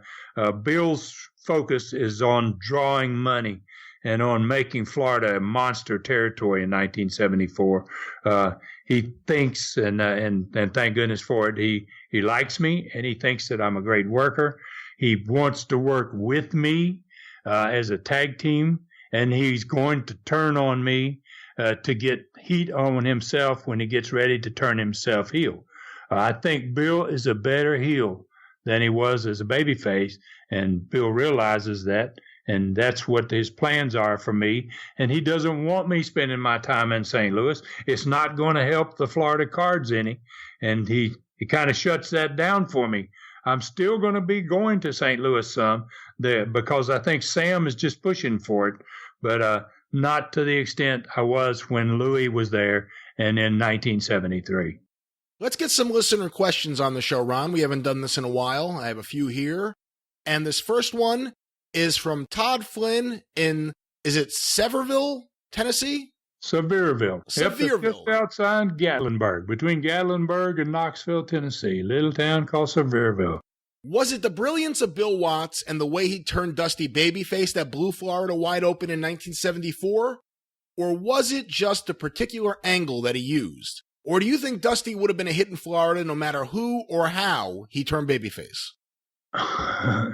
Bill's focus is on drawing money and on making Florida a monster territory in 1974. He thinks, and thank goodness for it, he likes me, and he thinks that I'm a great worker. He wants to work with me as a tag team, and he's going to turn on me to get heat on himself when he gets ready to turn himself heel. I think Bill is a better heel than he was as a babyface, and Bill realizes that, and that's what his plans are for me. And he doesn't want me spending my time in St. Louis. It's not going to help the Florida cards any, and he kind of shuts that down for me. I'm still going to be going to St. Louis some there because I think Sam is just pushing for it, but not to the extent I was when Louis was there and in 1973. Let's get some listener questions on the show, Ron. We haven't done this in a while. I have a few here. And this first one is from Todd Flynn in, is it Sevierville, Tennessee? Sevierville. Sevierville. Yep, just outside Gatlinburg, between Gatlinburg and Knoxville, Tennessee. Little town called Sevierville. Was it the brilliance of Bill Watts and the way he turned Dusty babyface that blew Florida wide open in 1974? Or was it just a particular angle that he used? Or do you think Dusty would have been a hit in Florida no matter who or how he turned babyface?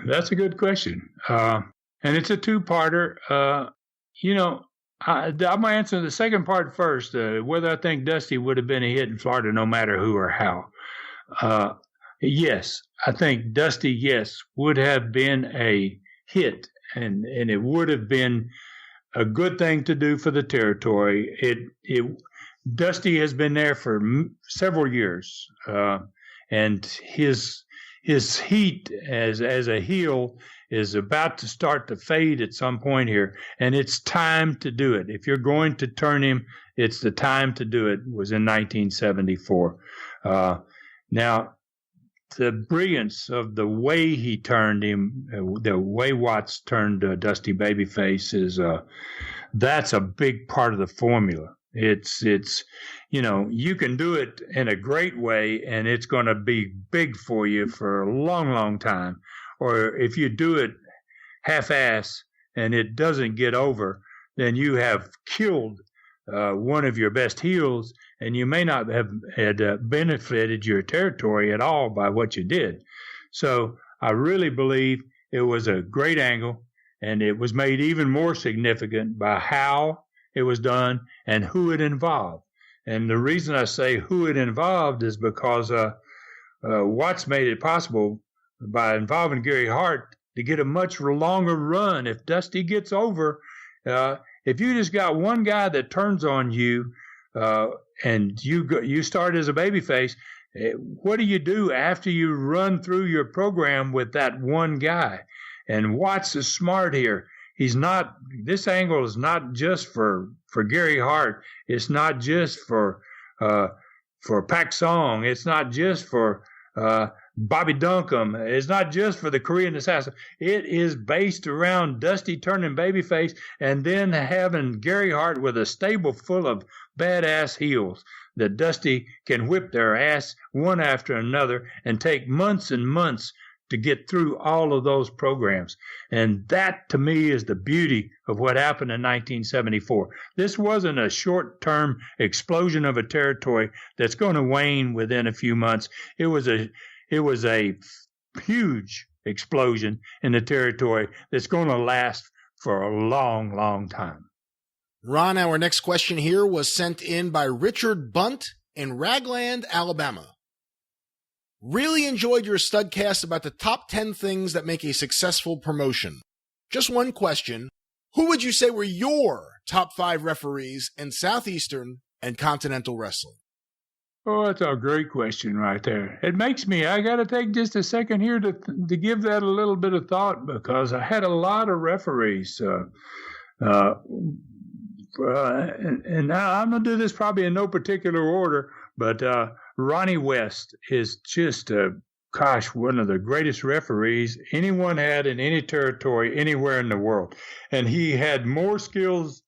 That's a good question. And it's a 2-parter. I'm going to answer the second part first, whether I think Dusty would have been a hit in Florida no matter who or how. Yes, I think Dusty, would have been a hit, and it would have been a good thing to do for the territory. Dusty has been there for several years, and his heat as a heel is about to start to fade at some point here, and it's time to do it. If you're going to turn him, it's the time to do it. It was in 1974. Now, the brilliance of the way he turned him, the way Watts turned Dusty babyface is that's a big part of the formula. It's you can do it in a great way, and it's going to be big for you for a long, long time. Or if you do it half-ass and it doesn't get over, then you have killed one of your best heels, and you may not have had benefited your territory at all by what you did. So I really believe it was a great angle, and it was made even more significant by how it was done and who it involved. And the reason I say who it involved is because Watts made it possible by involving Gary Hart to get a much longer run. If Dusty gets over, if you just got one guy that turns on you and you start as a babyface, what do you do after you run through your program with that one guy? And Watts is smart here. This angle is not just for Gary Hart. It's not just for Pak Song. It's not just for Bobby Duncombe. It's not just for the Korean Assassin. It is based around Dusty turning babyface and then having Gary Hart with a stable full of badass heels that Dusty can whip their ass one after another and take months and months to get through all of those programs. And that, to me, is the beauty of what happened in 1974. This wasn't a short-term explosion of a territory that's going to wane within a few months. It was a huge explosion in the territory that's going to last for a long, long time. Ron, our next question here was sent in by Richard Bunt in Ragland, Alabama. Really enjoyed your studcast about the top 10 things that make a successful promotion. Just one question. Who would you say were your top 5 referees in Southeastern and Continental Wrestling? Oh, that's a great question right there. It makes me, I got to take just a second here to give that a little bit of thought, because I had a lot of referees. And now I'm going to do this probably in no particular order, but Ronnie West is just, one of the greatest referees anyone had in any territory anywhere in the world. And he had more skills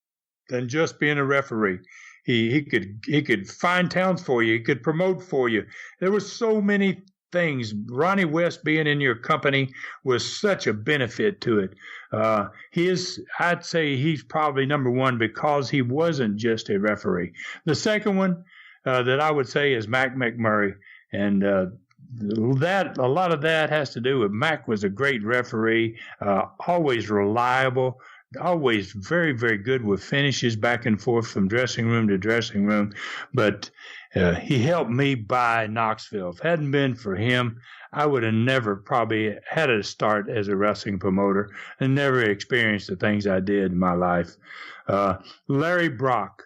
than just being a referee. He could find towns for you. He could promote for you. There were so many things. Ronnie West being in your company was such a benefit to it. I'd say he's probably number one because he wasn't just a referee. The second one that I would say is Mac McMurray, and that a lot of that has to do with Mac was a great referee, always reliable, always very, very good with finishes back and forth from dressing room to dressing room. But he helped me buy Knoxville. If it hadn't been for him, I would have never probably had a start as a wrestling promoter and never experienced the things I did in my life. Larry Brock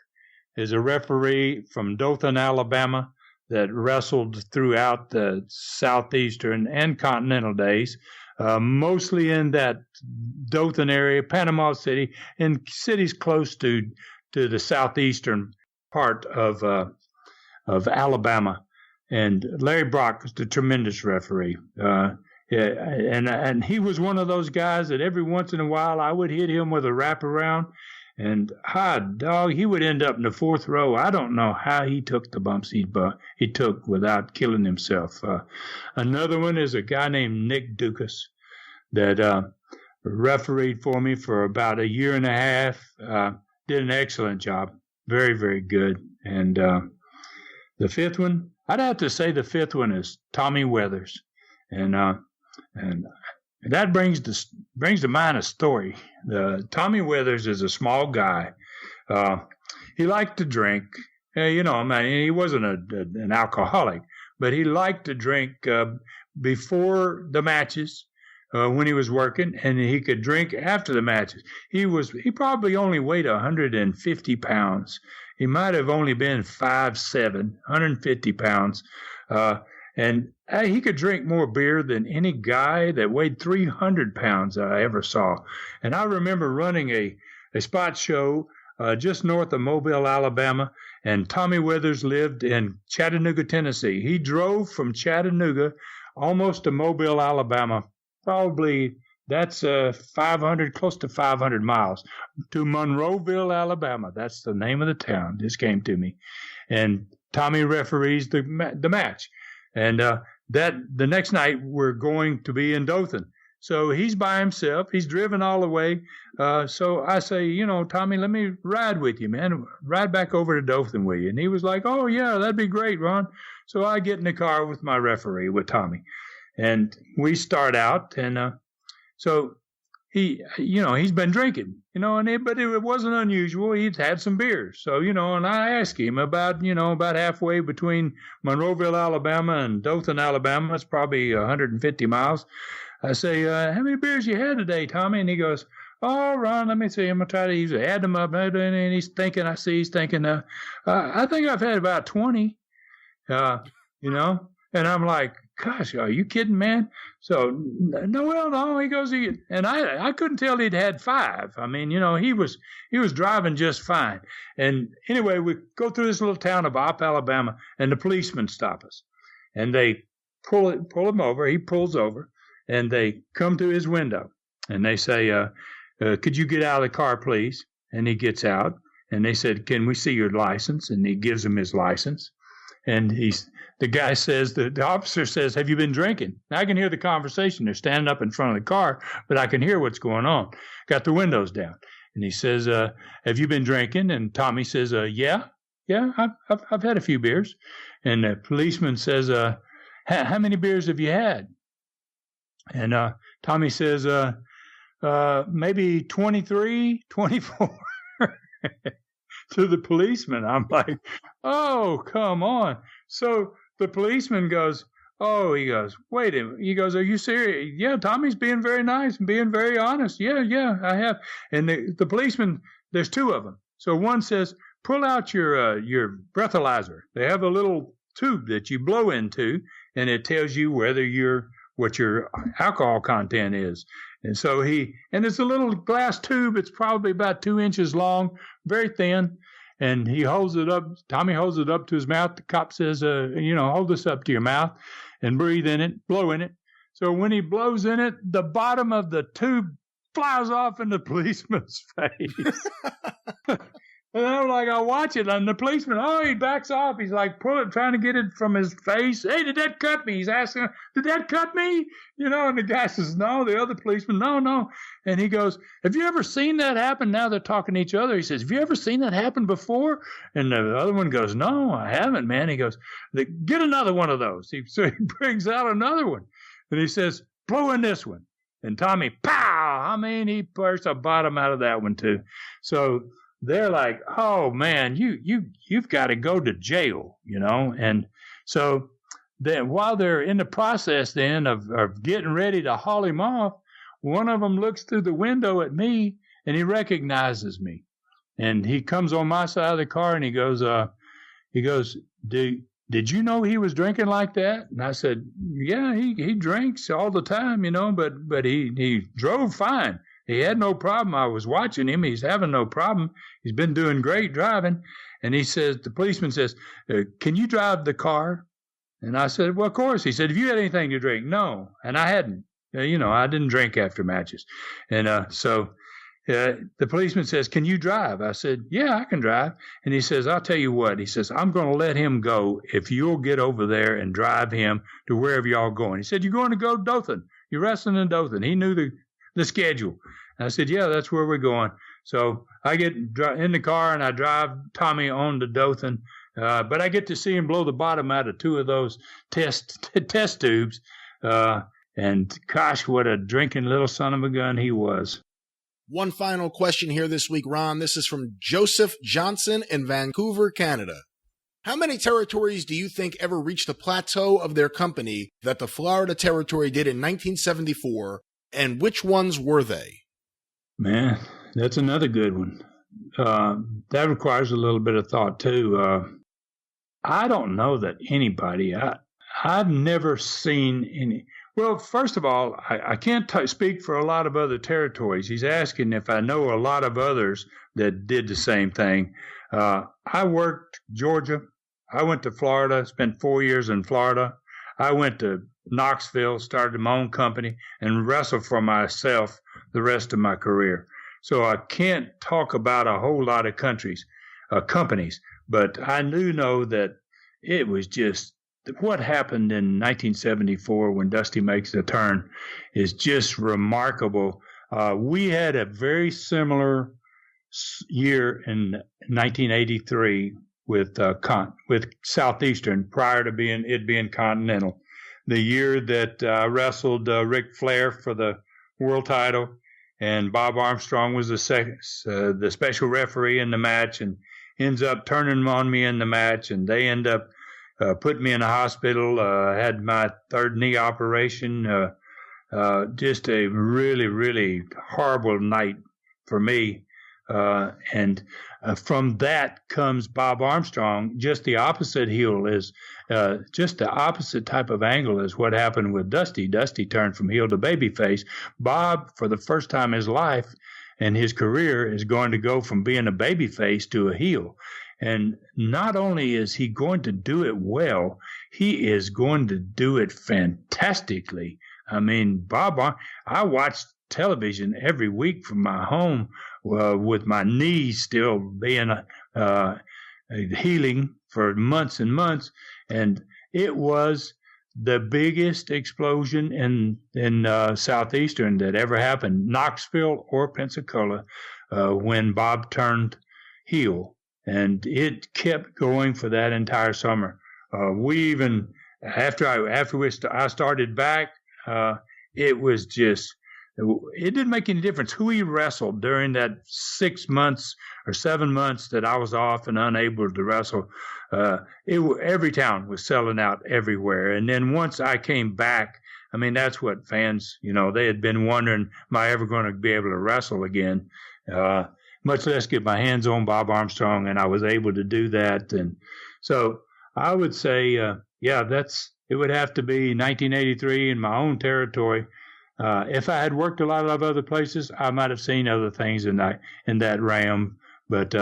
is a referee from Dothan, Alabama, that wrestled throughout the Southeastern and Continental days, mostly in that Dothan area, Panama City, and cities close to the southeastern part of Alabama. And Larry Brock was a tremendous referee. And he was one of those guys that every once in a while I would hit him with a wraparound, and hot dog, he would end up in the fourth row. I don't know how he took the bumps he took without killing himself. Another one is a guy named Nick Dukas that refereed for me for about a year and a half. Did an excellent job. Very, very good. And the fifth one, I'd have to say the fifth one is Tommy Weathers. And that brings to mind a story. Tommy Weathers is a small guy. He liked to drink. He wasn't an alcoholic, but he liked to drink before the matches when he was working, and he could drink after the matches. He probably only weighed 150 pounds. He might have only been 5'7", 150 pounds. And he could drink more beer than any guy that weighed 300 pounds I ever saw. And I remember running a spot show just north of Mobile, Alabama, and Tommy Weathers lived in Chattanooga, Tennessee. He drove from Chattanooga almost to Mobile, Alabama. Probably that's close to 500 miles, to Monroeville, Alabama. That's the name of the town. This came to me. And Tommy referees the match. And the next night we're going to be in Dothan. So he's by himself. He's driven all the way. So I say, Tommy, let me ride with you, man. Ride back over to Dothan with you. And he was like, oh, yeah, that'd be great, Ron. So I get in the car with my referee, with Tommy. And we start out. And so he's been drinking, but it wasn't unusual. He'd had some beers. So, and I asked him about halfway between Monroeville, Alabama and Dothan, Alabama. It's probably 150 miles. I say, how many beers you had today, Tommy? And he goes, oh, Ron, let me see. I'm going to try to add them up. And he's thinking, I think I've had about 20, and I'm like, gosh, are you kidding, man? So, no, he goes, and I couldn't tell he'd had 5. I mean, he was driving just fine. And anyway, we go through this little town of Opp, Alabama, and the policemen stop us. And they pull him over. He pulls over. And they come to his window, and they say, could you get out of the car, please? And he gets out, and they said, can we see your license? And he gives them his license. And the officer says, have you been drinking? Now, I can hear the conversation. They're standing up in front of the car, but I can hear what's going on. Got the windows down. And he says, have you been drinking? And Tommy says, yeah, I've had a few beers. And the policeman says, how many beers have you had? And Tommy says, maybe 23, 24 to the policeman. I'm like, oh, come on. So the policeman goes, wait a minute. He goes, are you serious? Yeah, Tommy's being very nice and being very honest. Yeah, I have. And the policeman, there's 2 of them. So one says, pull out your breathalyzer. They have a little tube that you blow into, and it tells you what your alcohol content is. And so and it's a little glass tube. It's probably about 2 inches long, very thin. And he holds it up. Tommy holds it up to his mouth. The cop says, hold this up to your mouth and breathe in it, blow in it. So when he blows in it, the bottom of the tube flies off in the policeman's face. And I'm like, I watch it, and the policeman, he backs off. He's like, trying to get it from his face. Hey, did that cut me? He's asking, did that cut me? And the guy says, no. The other policeman, no. And he goes, have you ever seen that happen? Now they're talking to each other. He says, have you ever seen that happen before? And the other one goes, no, I haven't, man. He goes, get another one of those. So he brings out another one. And he says, blow in this one. And Tommy, pow! I mean, he burst the bottom out of that one, too. So they're like, oh, man, you've got to go to jail, And so then while they're in the process then of getting ready to haul him off, one of them looks through the window at me, and he recognizes me. And he comes on my side of the car, and he goes, did you know he was drinking like that? And I said, yeah, he drinks all the time, but he drove fine. He had no problem. I was watching him. He's having no problem. He's been doing great driving. And the policeman says, can you drive the car? And I said, well, of course. He said, have you had anything to drink? No. And I hadn't. I didn't drink after matches. And so the policeman says, can you drive? I said, yeah, I can drive. And he says, I'll tell you what. He says, I'm going to let him go if you'll get over there and drive him to wherever y'all going. He said, you're going to go to Dothan. You're wrestling in Dothan. He knew the schedule. And I said, yeah, that's where we're going. So I get in the car and I drive Tommy on to Dothan. But I get to see him blow the bottom out of 2 of those test tubes. And gosh, what a drinking little son of a gun he was. One final question here this week, Ron. This is from Joseph Johnson in Vancouver, Canada. How many territories do you think ever reached the plateau of their company that the Florida Territory did in 1974, and which ones were they? Man, that's another good one. That requires a little bit of thought, too. I don't know that anybody, I've never seen any. Well, first of all, I can't speak for a lot of other territories. He's asking if I know a lot of others that did the same thing. I worked Georgia. I went to Florida, spent 4 years in Florida. I went to Knoxville, started my own company, and wrestled for myself the rest of my career. So I can't talk about a whole lot of companies, but I do know that it was just what happened in 1974 when Dusty makes the turn is just remarkable. We had a very similar year in 1983 with Southeastern prior to being Continental. The year that I wrestled Ric Flair for the world title, and Bob Armstrong was the special referee in the match, and ends up turning on me in the match, and they end up putting me in the hospital. I had my third knee operation. Just a really, really horrible night for me. And from that comes Bob Armstrong. Just the opposite heel is just the opposite type of angle is what happened with Dusty. Dusty turned from heel to babyface. Bob, for the first time in his life and his career, is going to go from being a babyface to a heel. And not only is he going to do it well, he is going to do it fantastically. I mean, Bob, I watched television every week from my home with my knees still being healing for months and months, and it was the biggest explosion in Southeastern that ever happened, Knoxville or Pensacola, when Bob turned heel, and it kept going for that entire summer. We even after I started back, it was just. It didn't make any difference who he wrestled during that 6 months or 7 months that I was off and unable to wrestle. Every town was selling out everywhere. And then once I came back, I mean, that's what fans, they had been wondering, am I ever going to be able to wrestle again? Much less get my hands on Bob Armstrong, and I was able to do that. And so I would say, it would have to be 1983 in my own territory. If I had worked a lot of other places, I might have seen other things in that realm. But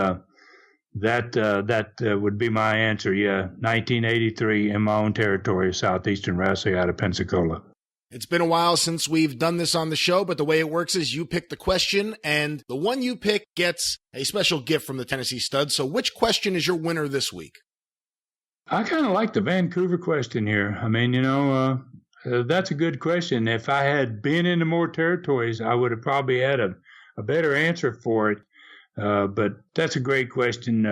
that would be my answer. Yeah, 1983 in my own territory, Southeastern Wrestling out of Pensacola. It's been a while since we've done this on the show, but the way it works is you pick the question, and the one you pick gets a special gift from the Tennessee Stud. So which question is your winner this week? I kind of like the Vancouver question here. I mean, that's a good question. If I had been into more territories, I would have probably had a better answer for it. But that's a great question.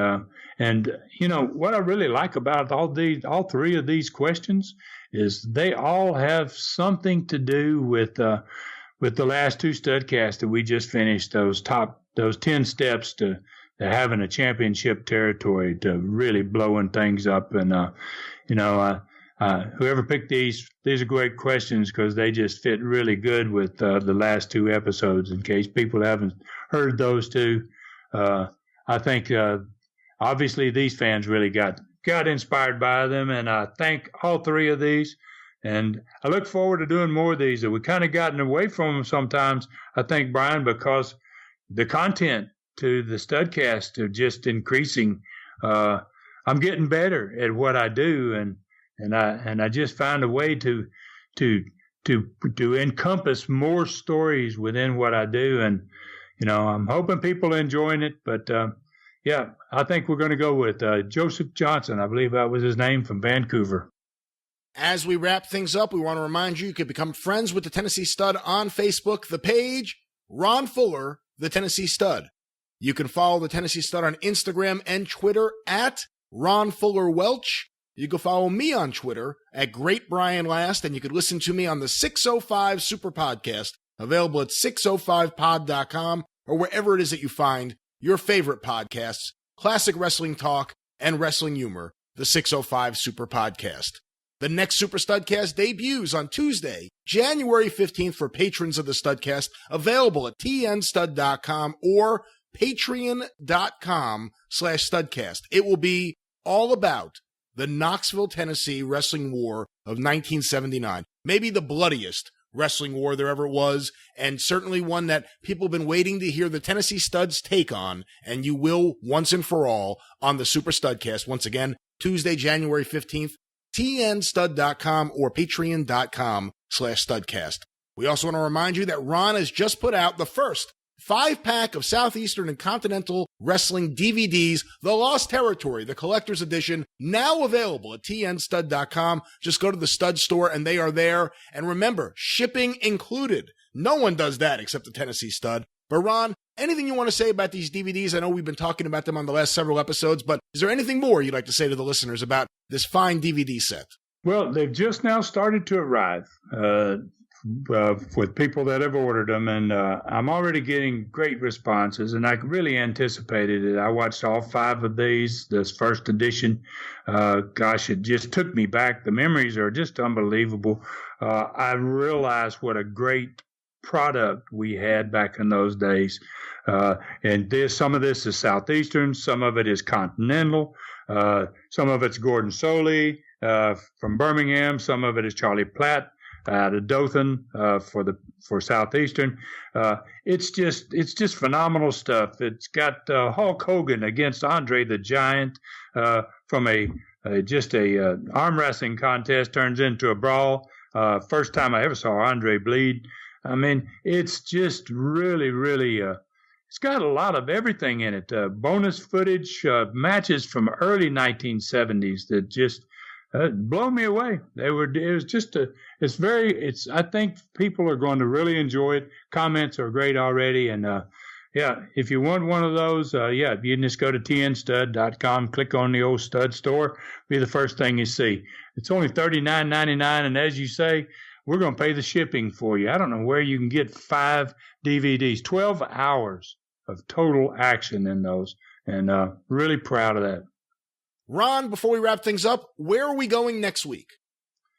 And what I really like about all three of these questions is they all have something to do with the last two Studcasts that we just finished. Those 10 steps to having a championship territory, to really blowing things up. And whoever picked these are great questions because they just fit really good with the last two episodes. In case people haven't heard those two, I think obviously these fans really got inspired by them, and I thank all three of these. And I look forward to doing more of these. That we kind of gotten away from them sometimes, I think, Brian, because the content to the Studcast are just increasing. I'm getting better at what I do, and I just found a way to encompass more stories within what I do, and I'm hoping people are enjoying it. But I think we're going to go with Joseph Johnson. I believe that was his name, from Vancouver. As we wrap things up, we want to remind you can become friends with the Tennessee Stud on Facebook. The page, Ron Fuller, the Tennessee Stud. You can follow the Tennessee Stud on Instagram and Twitter at Ron Fuller Welch. You can follow me on Twitter at Great Brian Last, and you can listen to me on the 605 Super Podcast, available at 605pod.com or wherever it is that you find your favorite podcasts, classic wrestling talk and wrestling humor, the 605 Super Podcast. The next Super Studcast debuts on Tuesday, January 15th for patrons of the Studcast, available at tnstud.com or patreon.com/Studcast. It will be all about the Knoxville, Tennessee wrestling war of 1979. Maybe the bloodiest wrestling war there ever was, and certainly one that people have been waiting to hear the Tennessee Studs take on, and you will once and for all on the Super Studcast. Once again, Tuesday, January 15th, tnstud.com or patreon.com/Studcast. We also want to remind you that Ron has just put out the first 5-pack of Southeastern and Continental wrestling DVDs, The Lost Territory, the collector's edition, now available at tnstud.com. Just go to the stud store and they are there. And remember, shipping included. No one does that except the Tennessee Stud. But Ron, anything you want to say about these DVDs? I know we've been talking about them on the last several episodes, but is there anything more you'd like to say to the listeners about this fine DVD set? Well, they've just now started to arrive with people that have ordered them, and I'm already getting great responses, and I really anticipated it. I watched all 5 of these, this first edition. Gosh, it just took me back. The memories are just unbelievable. I realized what a great product we had back in those days. And some of this is Southeastern, some of it is Continental, some of it's Gordon Soley from Birmingham, some of it is Charlie Platt out of Dothan for Southeastern. It's just phenomenal stuff. It's got Hulk Hogan against Andre the Giant from a arm wrestling contest turns into a brawl. First time I ever saw Andre bleed. I mean, it's just really, really, it's got a lot of everything in it. Bonus footage, matches from early 1970s that just blow me away. I think people are going to really enjoy it. Comments are great already. And, if you want one of those, you can just go to tnstud.com, click on the old stud store, be the first thing you see. It's only $39.99. And as you say, we're going to pay the shipping for you. I don't know where you can get 5 DVDs, 12 hours of total action in those, and really proud of that. Ron, before we wrap things up, where are we going next week?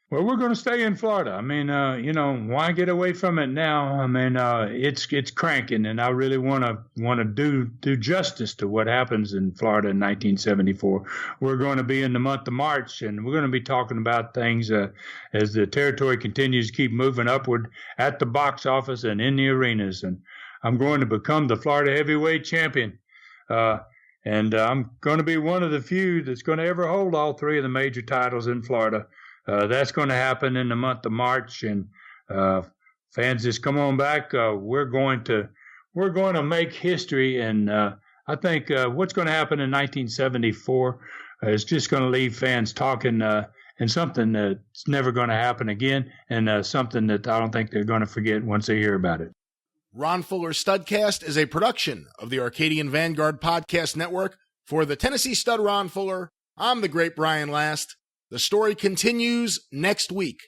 Well, we're going to stay in Florida. I mean, why get away from it now? I mean, it's cranking, and I really want to do justice to what happens in Florida in 1974. We're going to be in the month of March, and we're going to be talking about things as the territory continues to keep moving upward at the box office and in the arenas. And I'm going to become the Florida heavyweight champion. And I'm going to be one of the few that's going to ever hold all 3 of the major titles in Florida. That's going to happen in the month of March, and fans, just come on back. We're going to make history, and I think what's going to happen in 1974 is just going to leave fans talking, and something that's never going to happen again, and something that I don't think they're going to forget once they hear about it. Ron Fuller's Studcast is a production of the Arcadian Vanguard Podcast Network. For the Tennessee Stud Ron Fuller, I'm the great Brian Last. The story continues next week.